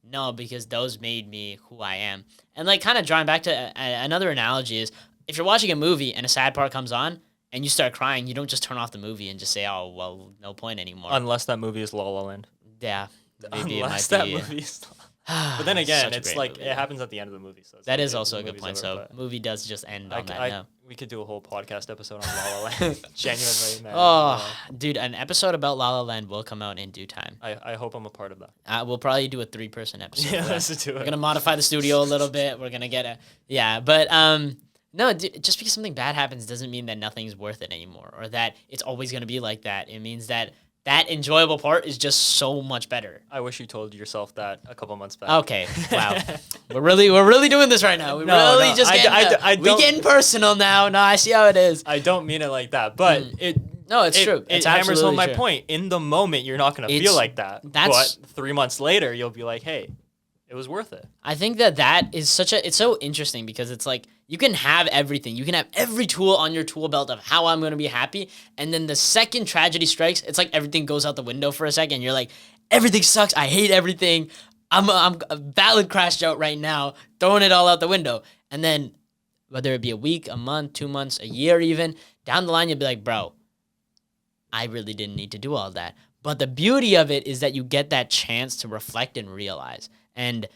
no, because those made me who I am. And, kind of drawing back to another analogy is, if you're watching a movie and a sad part comes on and you start crying, you don't just turn off the movie and just say, oh, well, no point anymore. Unless that movie is La La Land. Yeah. Maybe Unless that movie is... But then again, it's movie. It happens at the end of the movie. So that is also a good point. So movie does just end on that note. We could do a whole podcast episode on La La Land. Genuinely, man. Oh, dude, an episode about La La Land will come out in due time. I hope I'm a part of that. We'll probably do a 3-person episode. Yeah, let's do it. We're gonna modify the studio a little bit. We're gonna get but no, just because something bad happens doesn't mean that nothing's worth it anymore, or that it's always gonna be like that. It means that enjoyable part is just so much better. I wish you told yourself that a couple months back. Okay, wow, we're really doing this right now. We getting personal now. No, I see how it is. I don't mean it like that, but it's true. It hammers home my point. In the moment, you're not gonna feel like that. But 3 months later, you'll be like, hey, it was worth it. I think that is it's so interesting, because it's like, you can have everything. You can have every tool on your tool belt of how I'm going to be happy. And then the second tragedy strikes, it's like everything goes out the window for a second. You're like, everything sucks. I hate everything. I'm a valid crashed out right now, throwing it all out the window. And then whether it be a week, a month, 2 months, a year even, down the line, you'll be like, bro, I really didn't need to do all that. But the beauty of it is that you get that chance to reflect and realize. And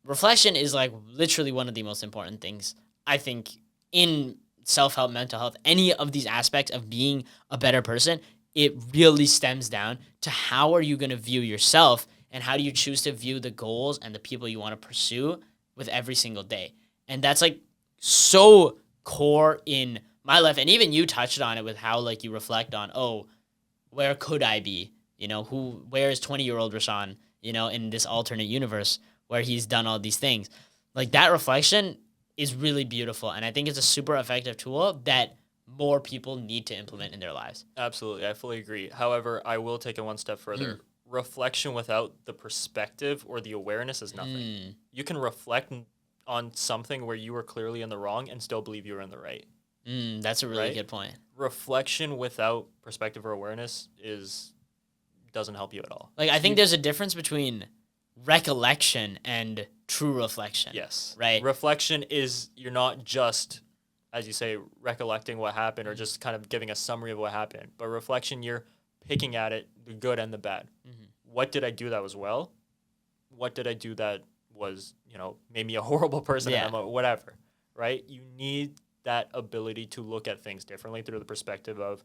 reflection is literally one of the most important things, I think, in self-help, mental health, any of these aspects of being a better person. It really stems down to how are you going to view yourself, and how do you choose to view the goals and the people you want to pursue with every single day. And that's so core in my life. And even you touched on it with how you reflect on, oh, where could I be? Where is 20-year-old Rashawn, in this alternate universe where he's done all these things. That reflection is really beautiful, and I think it's a super effective tool that more people need to implement in their lives. Absolutely, I fully agree. However, I will take it one step further. Reflection without the perspective or the awareness is nothing. You can reflect on something where you were clearly in the wrong and still believe you were in the right. That's a really good point. Reflection without perspective or awareness is doesn't help you at all. Like, I think there's a difference between recollection and true reflection. Yes. Right? Reflection is, you're not just, as you say, recollecting what happened or just kind of giving a summary of what happened. But reflection, you're picking at it, the good and the bad. Mm-hmm. What did I do that was well? What did I do that was, made me a horrible person? Yeah. And whatever, right? You need that ability to look at things differently through the perspective of,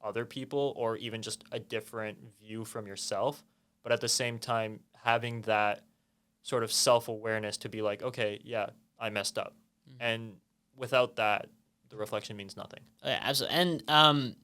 other people or even just a different view from yourself. But at the same time, having that sort of self-awareness to be like, okay, yeah, I messed up. Mm-hmm. And without that, the reflection means nothing. Oh, yeah, absolutely. And,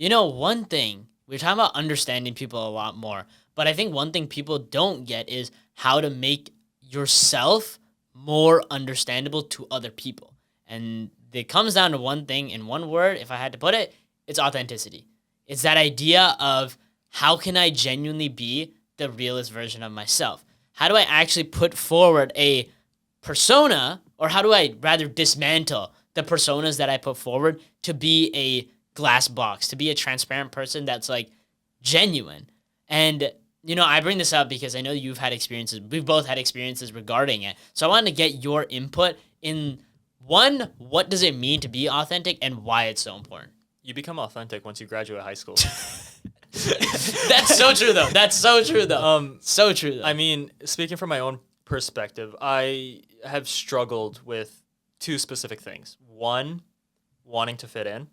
one thing, we're talking about understanding people a lot more, but I think one thing people don't get is how to make yourself more understandable to other people. And it comes down to one thing in one word, if I had to put it, it's authenticity. It's that idea of how can I genuinely be the realest version of myself? How do I actually put forward a persona, or how do I rather dismantle the personas that I put forward to be a glass box, to be a transparent person that's like genuine? And, I bring this up because I know you've had experiences. We've both had experiences regarding it. So I wanted to get your input in, one, what does it mean to be authentic and why it's so important? You become authentic once you graduate high school. That's so true, though. So true, though. I mean, speaking from my own perspective, I have struggled with two specific things. One, wanting to fit in,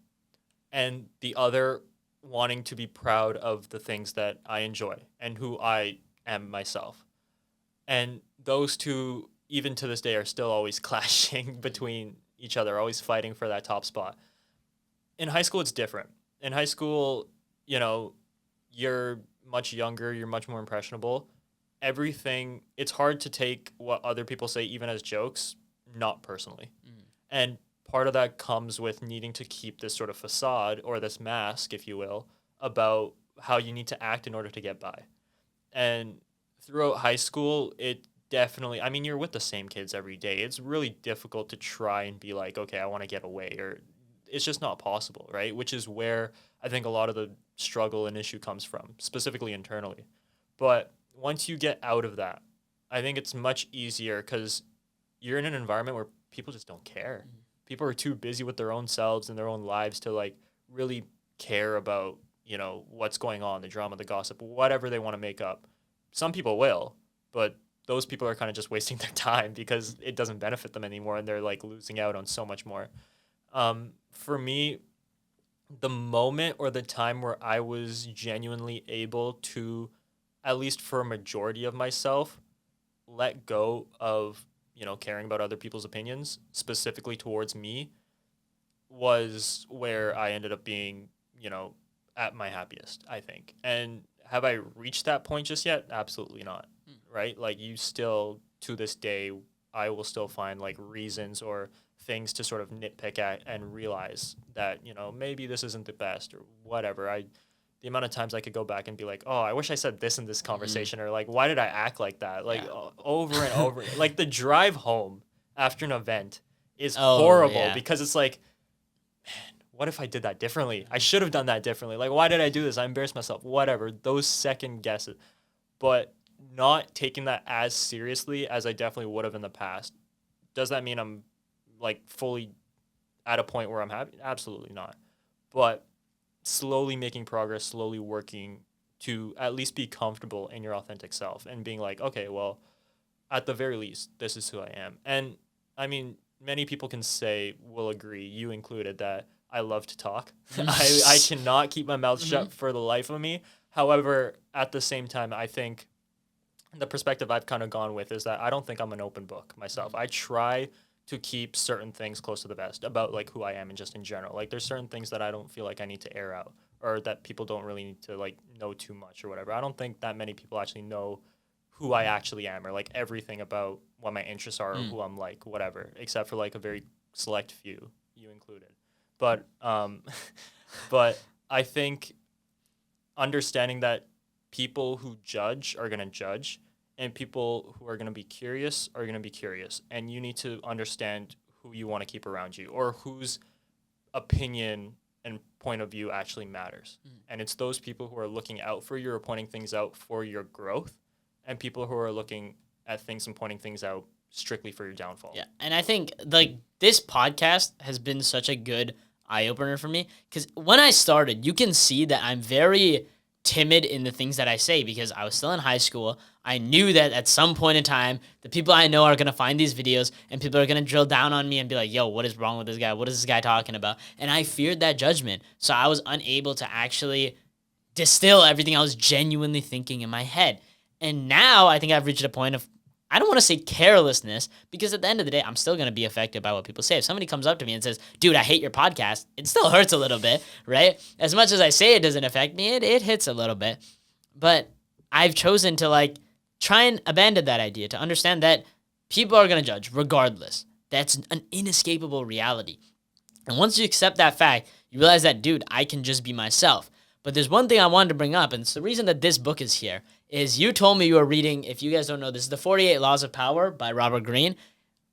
and the other, wanting to be proud of the things that I enjoy and who I am myself. And those two, even to this day, are still always clashing between each other, always fighting for that top spot. In high school, it's different. In high school, you're much younger, you're much more impressionable. Everything, it's hard to take what other people say, even as jokes, not personally. Mm. And part of that comes with needing to keep this sort of facade, or this mask, if you will, about how you need to act in order to get by. And throughout high school, it definitely, I mean, you're with the same kids every day. It's really difficult to try and be like, okay, I want to get away, or it's just not possible, right? Which is where I think a lot of the struggle and issue comes from, specifically internally. But once you get out of that, I think it's much easier because you're in an environment where people just don't care. Mm-hmm. People are too busy with their own selves and their own lives to like really care about, what's going on, the drama, the gossip, whatever they want to make up. Some people will, but those people are kind of just wasting their time because it doesn't benefit them anymore and they're like losing out on so much more. For me, the moment or the time where I was genuinely able to, at least for a majority of myself, let go of, caring about other people's opinions, specifically towards me, was where I ended up being, at my happiest, I think. And have I reached that point just yet? Absolutely not. Right? Like, you still, to this day, I will still find like reasons or things to sort of nitpick at and realize that, maybe this isn't the best or whatever. The amount of times I could go back and be like, oh, I wish I said this in this conversation, or like, why did I act like that? Like, over and over. Like, the drive home after an event is horrible because it's like, man, what if I did that differently? I should have done that differently. Like, why did I do this? I embarrassed myself. Whatever. Those second guesses. But not taking that as seriously as I definitely would have in the past. Does that mean I'm like fully at a point where I'm happy? Absolutely not. But slowly making progress, slowly working to at least be comfortable in your authentic self and being like, okay, well, at the very least, this is who I am. And I mean, many people can say, will agree, you included, that I love to talk. I cannot keep my mouth shut for the life of me. However, at the same time, I think the perspective I've kind of gone with is that I don't think I'm an open book myself. I try to keep certain things close to the vest about like who I am and just in general. Like, there's certain things that I don't feel like I need to air out, or that people don't really need to like know too much or whatever. I don't think that many people actually know who I actually am, or like everything about what my interests are or who I'm like, whatever, except for like a very select few, you included. But but I think understanding that people who judge are going to judge, and people who are going to be curious are going to be curious. And you need to understand who you want to keep around you, or whose opinion and point of view actually matters. And it's those people who are looking out for you or pointing things out for your growth, and people who are looking at things and pointing things out strictly for your downfall. Yeah, and I think like this podcast has been such a good eye opener for me because when I started, you can see that I'm very timid in the things that I say because I was still in high school. I knew that at some point in time, the people I know are going to find these videos and people are going to drill down on me and be like, yo, what is wrong with this guy? What is this guy talking about? And I feared that judgment. So I was unable to actually distill everything I was genuinely thinking in my head. And now I think I've reached a point of, I don't want to say carelessness because at the end of the day, I'm still going to be affected by what people say. If somebody comes up to me and says, dude, I hate your podcast, it still hurts a little bit, right? As much as I say it doesn't affect me, it hits a little bit. But I've chosen to like try and abandon that idea, to understand that people are going to judge regardless. That's an inescapable reality. And once you accept that fact, you realize that, dude, I can just be myself. But there's one thing I wanted to bring up, and it's the reason that this book is here, is you told me you were reading, if you guys don't know, this is The 48 Laws of Power by Robert Greene.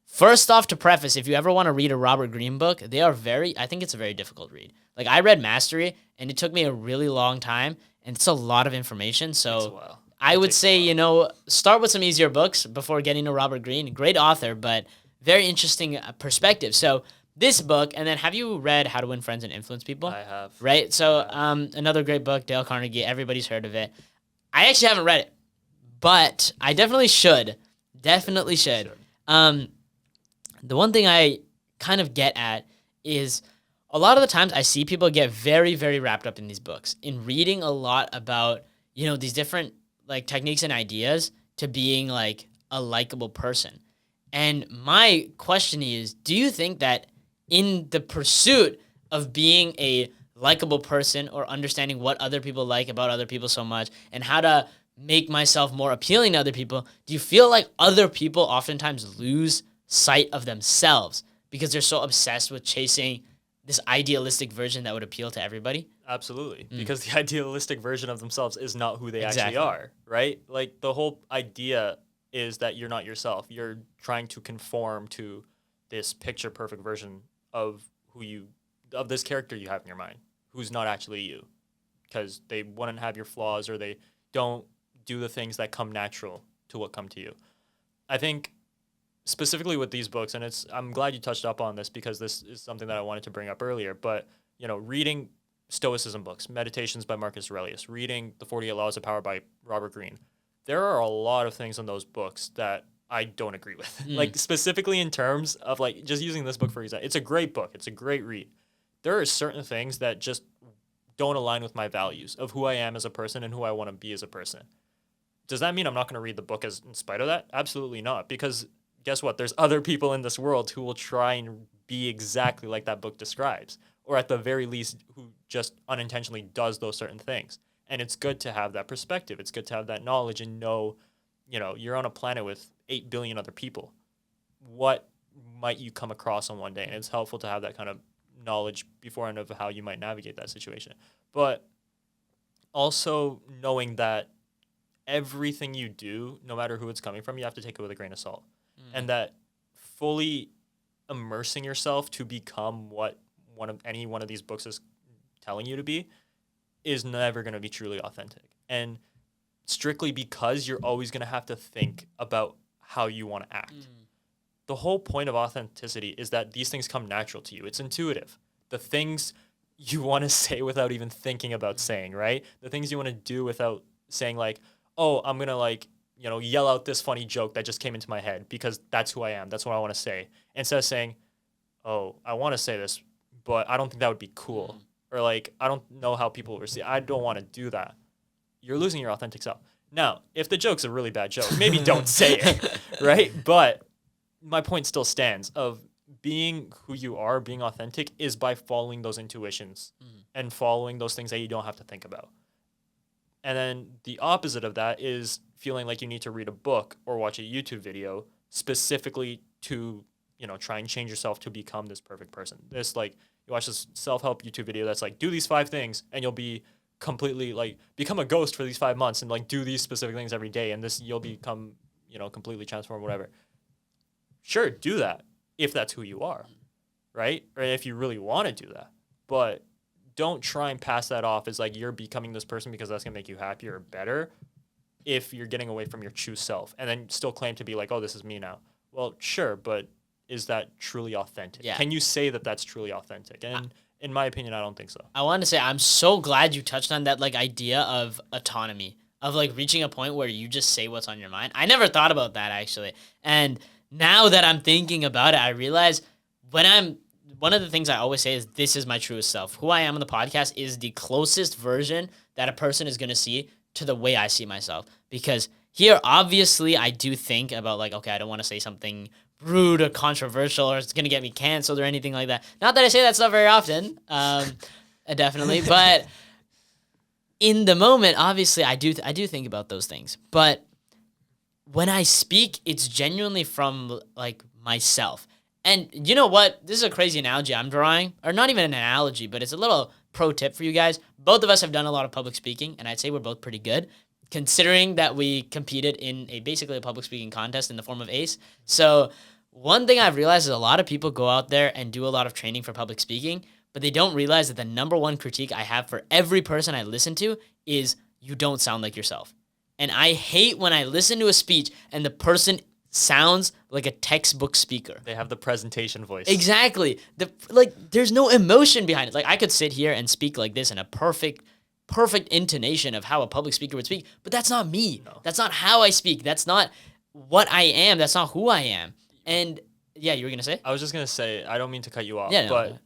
First off, to preface, if you ever want to read a Robert Greene book, I think it's a very difficult read. Like, I read Mastery, and it took me a really long time, and it's a lot of information, so I would say, start with some easier books before getting to Robert Greene. Great author, but very interesting perspective. So this book, and then have you read How to Win Friends and Influence People? I have. Right? So another great book, Dale Carnegie. Everybody's heard of it. I actually haven't read it, but I definitely should. Definitely should. The one thing I kind of get at is a lot of the times I see people get very, very wrapped up in these books, in reading a lot about, these different like techniques and ideas to being like a likable person. And my question is, do you think that in the pursuit of being a likable person or understanding what other people like about other people so much and how to make myself more appealing to other people, do you feel like other people oftentimes lose sight of themselves because they're so obsessed with chasing this idealistic version that would appeal to everybody? Absolutely. Because the idealistic version of themselves is not who they actually are, right? Like the whole idea is that you're not yourself. You're trying to conform to this picture perfect version of of this character you have in your mind, who's not actually you, because they wouldn't have your flaws or they don't do the things that come natural to what come to you. I think specifically with these books, and I'm glad you touched up on this because this is something that I wanted to bring up earlier, but reading Stoicism books, Meditations by Marcus Aurelius, reading The 48 Laws of Power by Robert Greene, there are a lot of things in those books that I don't agree with. Like specifically in terms of like just using this book for example, it's a great book. It's a great read. There are certain things that just don't align with my values of who I am as a person and who I want to be as a person. Does that mean I'm not going to read the book in spite of that? Absolutely not. Because guess what? There's other people in this world who will try and be exactly like that book describes, or at the very least, who just unintentionally does those certain things. And it's good to have that perspective. It's good to have that knowledge and know, you're on a planet with 8 billion other people. What might you come across on one day? And it's helpful to have that kind of knowledge beforehand of how you might navigate that situation. But also knowing that everything you do, no matter who it's coming from, you have to take it with a grain of salt. And that fully immersing yourself to become what any one of these books is telling you to be is never going to be truly authentic. And strictly because you're always going to have to think about how you want to act. The whole point of authenticity is that these things come natural to you. It's intuitive. The things you want to say without even thinking about saying, right? The things you want to do without saying like, oh, I'm going to yell out this funny joke that just came into my head because that's who I am. That's what I want to say. Instead of saying, oh, I want to say this, but I don't think that would be cool. Or like, I don't know how people will receive. I don't want to do that. You're losing your authentic self. Now, if the joke's a really bad joke, maybe don't say it, right? But my point still stands of being who you are, being authentic is by following those intuitions and following those things that you don't have to think about. And then the opposite of that is feeling like you need to read a book or watch a YouTube video specifically to, try and change yourself to become this perfect person. This like, you watch this self-help YouTube video that's like, do these 5 things and you'll be completely like, become a ghost for these 5 months and like do these specific things every day. And you'll become, completely transformed, whatever. Sure, do that if that's who you are, right? Or if you really want to do that. But don't try and pass that off as like you're becoming this person because that's gonna make you happier or better if you're getting away from your true self and then still claim to be like, oh, this is me now. Well, sure, but is that truly authentic? Yeah. Can you say that that's truly authentic? And in my opinion, I don't think so. I want to say I'm so glad you touched on that like idea of autonomy, of like reaching a point where you just say what's on your mind. I never thought about that actually. And now that I'm thinking about it, I realize one of the things I always say is this is my truest self. Who I am on the podcast is the closest version that a person is going to see to the way I see myself. Because here, obviously, I do think about like, okay, I don't want to say something rude or controversial or it's going to get me canceled or anything like that. Not that I say that stuff very often, definitely. But in the moment, obviously, I do think about those things. But when I speak, it's genuinely from like myself. And you know what? This is a crazy analogy I'm drawing, or not even an analogy, but it's a little pro tip for you guys. Both of us have done a lot of public speaking, and I'd say we're both pretty good, considering that we competed in basically a public speaking contest in the form of ACE. So one thing I've realized is a lot of people go out there and do a lot of training for public speaking, but they don't realize that the number one critique I have for every person I listen to is you don't sound like yourself. And I hate when I listen to a speech and the person sounds like a textbook speaker. They have the presentation voice. Exactly. There's no emotion behind it. Like I could sit here and speak like this in a perfect intonation of how a public speaker would speak, but that's not me. No. That's not how I speak. That's not what I am. That's not who I am. And yeah, you were going to say? I was just going to say, I don't mean to cut you off, yeah, but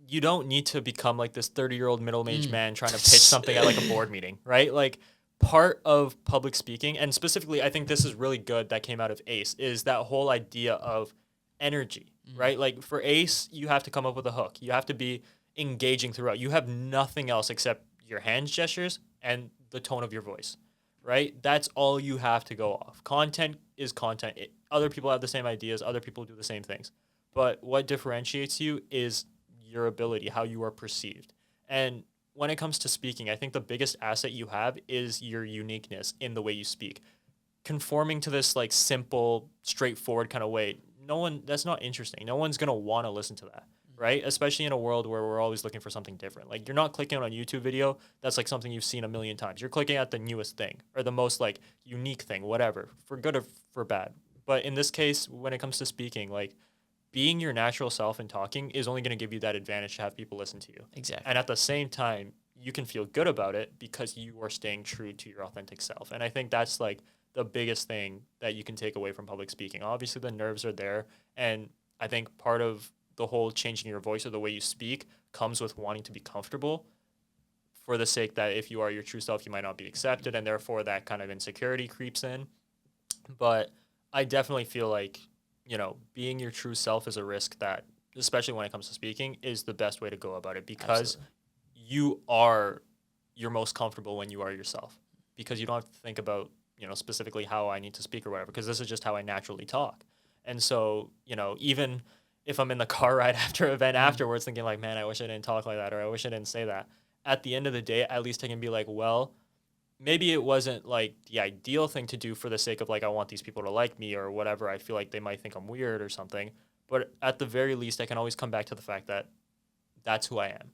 you don't need to become like this 30-year-old middle-aged man trying to pitch something at like a board meeting, right? Like part of public speaking, and specifically, I think this is really good that came out of ACE, is that whole idea of energy, right? Like for ACE, you have to come up with a hook. You have to be engaging throughout. You have nothing else except your hand gestures and the tone of your voice, right? That's all you have to go off. Content is content. Other people have the same ideas. Other people do the same things. But what differentiates you is your ability, how you are perceived. And when it comes to speaking, I think the biggest asset you have is your uniqueness in the way you speak. Conforming to this like simple, straightforward kind of way, that's not interesting. No one's going to want to listen to that, right? Especially in a world where we're always looking for something different. Like you're not clicking on a YouTube video that's like something you've seen a million times. You're clicking at the newest thing or the most like unique thing, whatever, for good or for bad. But in this case, when it comes to speaking, like being your natural self and talking is only going to give you that advantage to have people listen to you. Exactly. And at the same time, you can feel good about it because you are staying true to your authentic self. And I think that's like the biggest thing that you can take away from public speaking. Obviously, the nerves are there. And I think part of the whole changing your voice or the way you speak comes with wanting to be comfortable for the sake that if you are your true self, you might not be accepted. And therefore, that kind of insecurity creeps in. But I definitely feel like, you know, being your true self is a risk that, especially when it comes to speaking, is the best way to go about it because you are your most comfortable when you are yourself because you don't have to think about, you know, specifically how I need to speak or whatever, because this is just how I naturally talk. And so, you know, even if I'm in the car ride after an event afterwards thinking like, man, I wish I didn't talk like that or I wish I didn't say that, at the end of the day, at least I can be like, well, maybe it wasn't like the ideal thing to do for the sake of like, I want these people to like me or whatever. I feel like they might think I'm weird or something. But at the very least, I can always come back to the fact that that's who I am.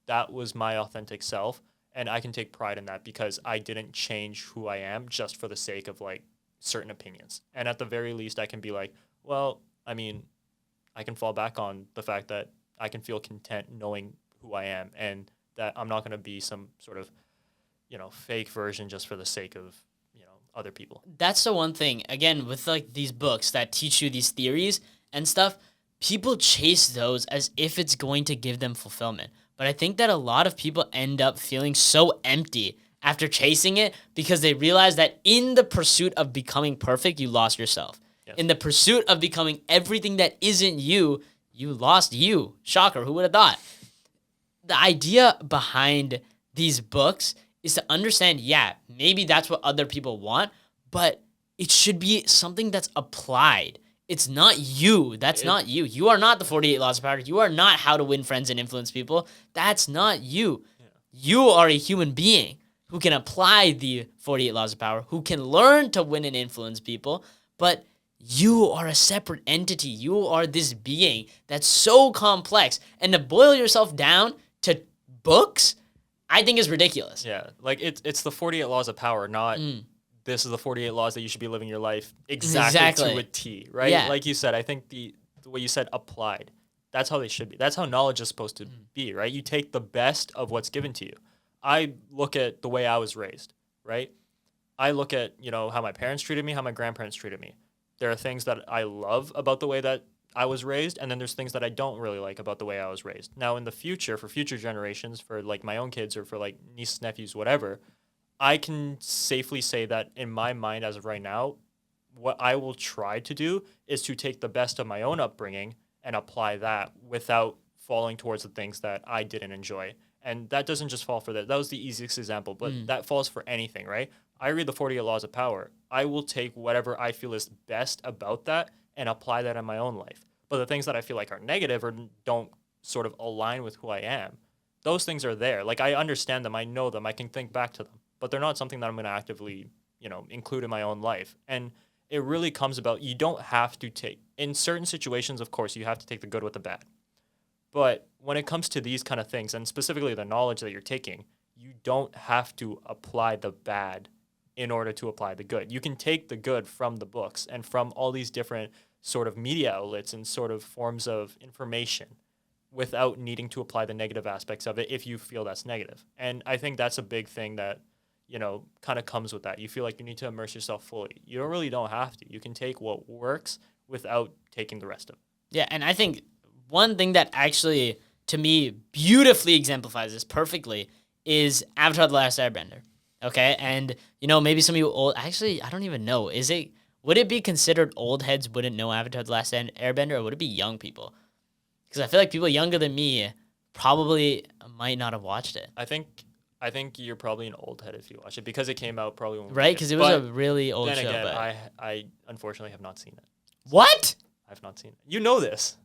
That was my authentic self. And I can take pride in that because I didn't change who I am just for the sake of like certain opinions. And at the very least, I can be like, well, I mean, I can fall back on the fact that I can feel content knowing who I am and that I'm not going to be some sort of, you know, fake version just for the sake of, you know, other people. That's the one thing, again, with like these books that teach you these theories and stuff, people chase those as if it's going to give them fulfillment. But I think that a lot of people end up feeling so empty after chasing it because they realize that in the pursuit of becoming perfect, you lost yourself. Yes. In the pursuit of becoming everything that isn't you, you lost you. Shocker, who would have thought? The idea behind these books is to understand, yeah, maybe that's what other people want, but it should be something that's applied. It's not you. That's not you. You are not the 48 Laws of Power. You are not how to win friends and influence people. That's not you. Yeah. You are a human being who can apply the 48 Laws of Power, who can learn to win and influence people, but you are a separate entity. You are this being that's so complex. And to boil yourself down to books, I think is ridiculous. Yeah, like it's the 48 laws of power, not this is the 48 laws that you should be living your life exactly. to a T, right? Yeah. Like you said, I think the way you said applied, that's how they should be. That's how knowledge is supposed to be, right? You take the best of what's given to you. I look at the way I was raised, right? I look at, how my parents treated me, how my grandparents treated me. There are things that I love about the way that I was raised, and then there's things that I don't really like about the way I was raised. Now, in the future, for future generations, for like my own kids or for like nieces, nephews, whatever, I can safely say that in my mind as of right now, what I will try to do is to take the best of my own upbringing and apply that without falling towards the things that I didn't enjoy. And that doesn't just fall for that. That was the easiest example, but that falls for anything, right? I read the 48 Laws of Power. I will take whatever I feel is best about that and apply that in my own life. But the things that I feel like are negative or don't sort of align with who I am, those things are there. Like I understand them, I know them, I can think back to them, but they're not something that I'm going to actively, include in my own life. And it really comes about, you don't have to take, in certain situations, of course, you have to take the good with the bad. But when it comes to these kind of things, and specifically the knowledge that you're taking, you don't have to apply the bad in order to apply the good. You can take the good from the books and from all these different sort of media outlets and sort of forms of information without needing to apply the negative aspects of it if you feel that's negative. And I think that's a big thing that, kind of comes with that. You feel like you need to immerse yourself fully. You don't have to. You can take what works without taking the rest of it. Yeah, and I think one thing that actually, to me, beautifully exemplifies this perfectly is Avatar: The Last Airbender. Okay, and maybe some of you old. Actually, I don't even know. Would it be considered old heads wouldn't know Avatar: The Last Airbender, or would it be young people? Because I feel like people younger than me probably might not have watched it. I think you're probably an old head if you watch it because it came out probably when we right, because it was a really old show. Then again, but I unfortunately have not seen it. What? I've not seen it. You know this.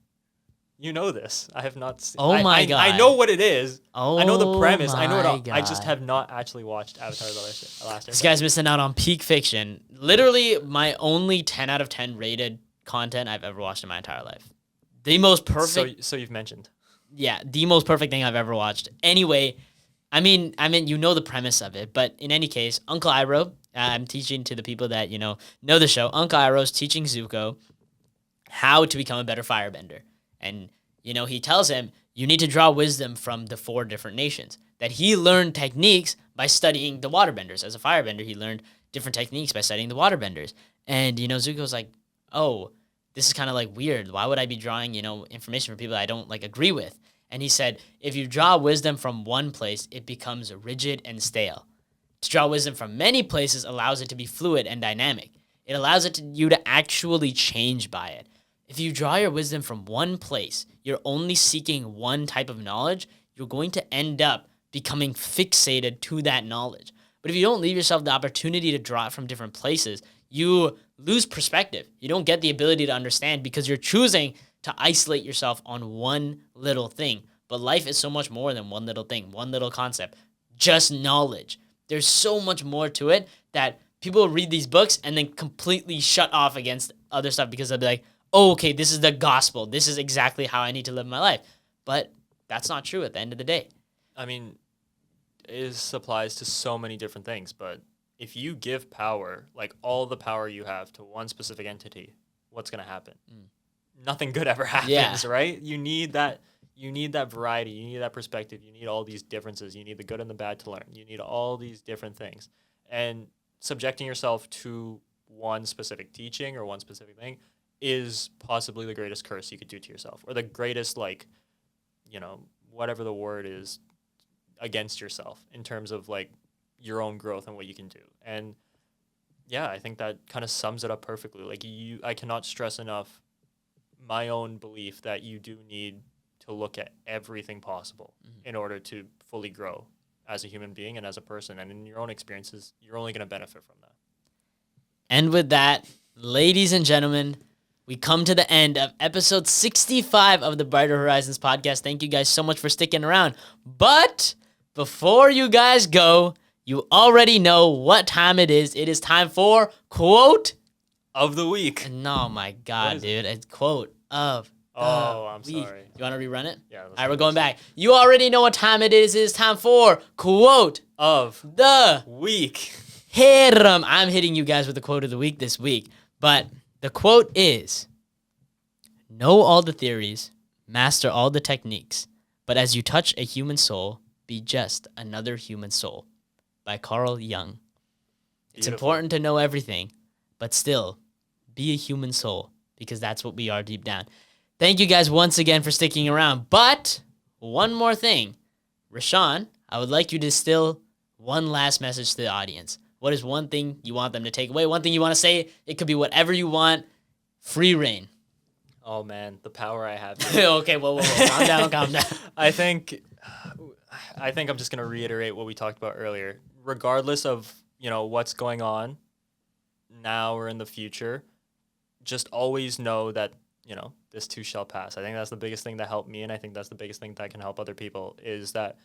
I have not seen. Oh my god! I know what it is. Oh, I know the premise. I know it all. God. I just have not actually watched Avatar: The Last Airbender. This guy's missing out on peak fiction. Literally, my only 10 out of 10 rated content I've ever watched in my entire life. The most perfect. So you've mentioned. Yeah, the most perfect thing I've ever watched. Anyway, I mean, the premise of it, but in any case, Uncle Iroh. I'm teaching to the people that know the show. Uncle Iroh's teaching Zuko how to become a better firebender. And, he tells him, you need to draw wisdom from the 4 different nations. That he learned techniques by studying the waterbenders. As a firebender, he learned different techniques by studying the waterbenders. And, Zuko's like, oh, this is kind of like weird. Why would I be drawing, information from people I don't agree with? And he said, if you draw wisdom from one place, it becomes rigid and stale. To draw wisdom from many places allows it to be fluid and dynamic. It allows you to actually change by it. If you draw your wisdom from one place, you're only seeking one type of knowledge, you're going to end up becoming fixated to that knowledge. But if you don't leave yourself the opportunity to draw it from different places, you lose perspective. You don't get the ability to understand because you're choosing to isolate yourself on one little thing. But life is so much more than one little thing, one little concept, just knowledge. There's so much more to it that people read these books and then completely shut off against other stuff because they'll be like, oh, okay, this is the gospel. This is exactly how I need to live my life. But that's not true at the end of the day. I mean, it applies to so many different things, but if you give power, like all the power you have to one specific entity, what's going to happen? Nothing good ever happens, right? You need that variety, you need that perspective, you need all these differences, you need the good and the bad to learn. You need all these different things. And subjecting yourself to one specific teaching or one specific thing is possibly the greatest curse you could do to yourself, or the greatest, whatever the word is, against yourself in terms of your own growth and what you can do. And yeah, I think that kind of sums it up perfectly. I cannot stress enough my own belief that you do need to look at everything possible in order to fully grow as a human being and as a person. And in your own experiences, you're only going to benefit from that. And with that, ladies and gentlemen, we come to the end of episode 65 of the Brighter Horizons podcast. Thank you guys so much for sticking around. But before you guys go, you already know what time it is. It is time for Quote of the Week. No, my God, dude. It's Quote of Oh, I'm week. sorry. You want to rerun it? Yeah. All right, we're going back. You already know what time it is. It's time for Quote Of the week. Hit 'em. I'm hitting you guys with the quote of the week this week. But the quote is, know all the theories, master all the techniques, but as you touch a human soul, be just another human soul. By Carl Jung. It's Beautiful. important to know everything, but still, be a human soul, because that's what we are deep down. Thank you guys once again for sticking around. But one more thing. Rashawn, I would like you to distill one last message to the audience. What is one thing you want them to take away? One thing you want to say? It could be whatever you want. Free reign. Oh man, the power I have. Okay, whoa. Calm down, calm down. I think I'm just gonna reiterate what we talked about earlier. Regardless of what's going on now or in the future, just always know that this too shall pass. I think that's the biggest thing that helped me, and I think that's the biggest thing that can help other people, is that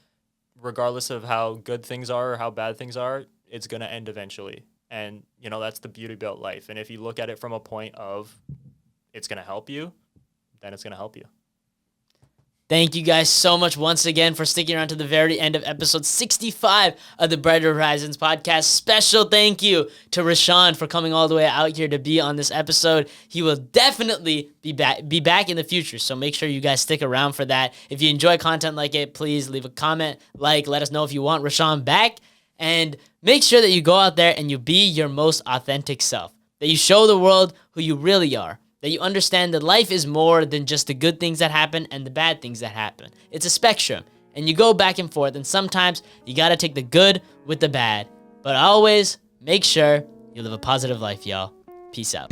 regardless of how good things are or how bad things are, it's gonna end eventually. And that's the beauty about life. And if you look at it from a point of it's gonna help you, then it's gonna help you. Thank you guys so much once again for sticking around to the very end of episode 65 of the Brighter Horizons podcast. Special thank you to Rashawn for coming all the way out here to be on this episode. He will definitely be back in the future, so make sure you guys stick around for that. If you enjoy content like it, please leave a comment, let us know if you want Rashawn back, and make sure that you go out there and you be your most authentic self, that you show the world who you really are. That you understand that life is more than just the good things that happen and the bad things that happen. It's a spectrum, and you go back and forth, and sometimes you gotta take the good with the bad. But always make sure you live a positive life, y'all. Peace out.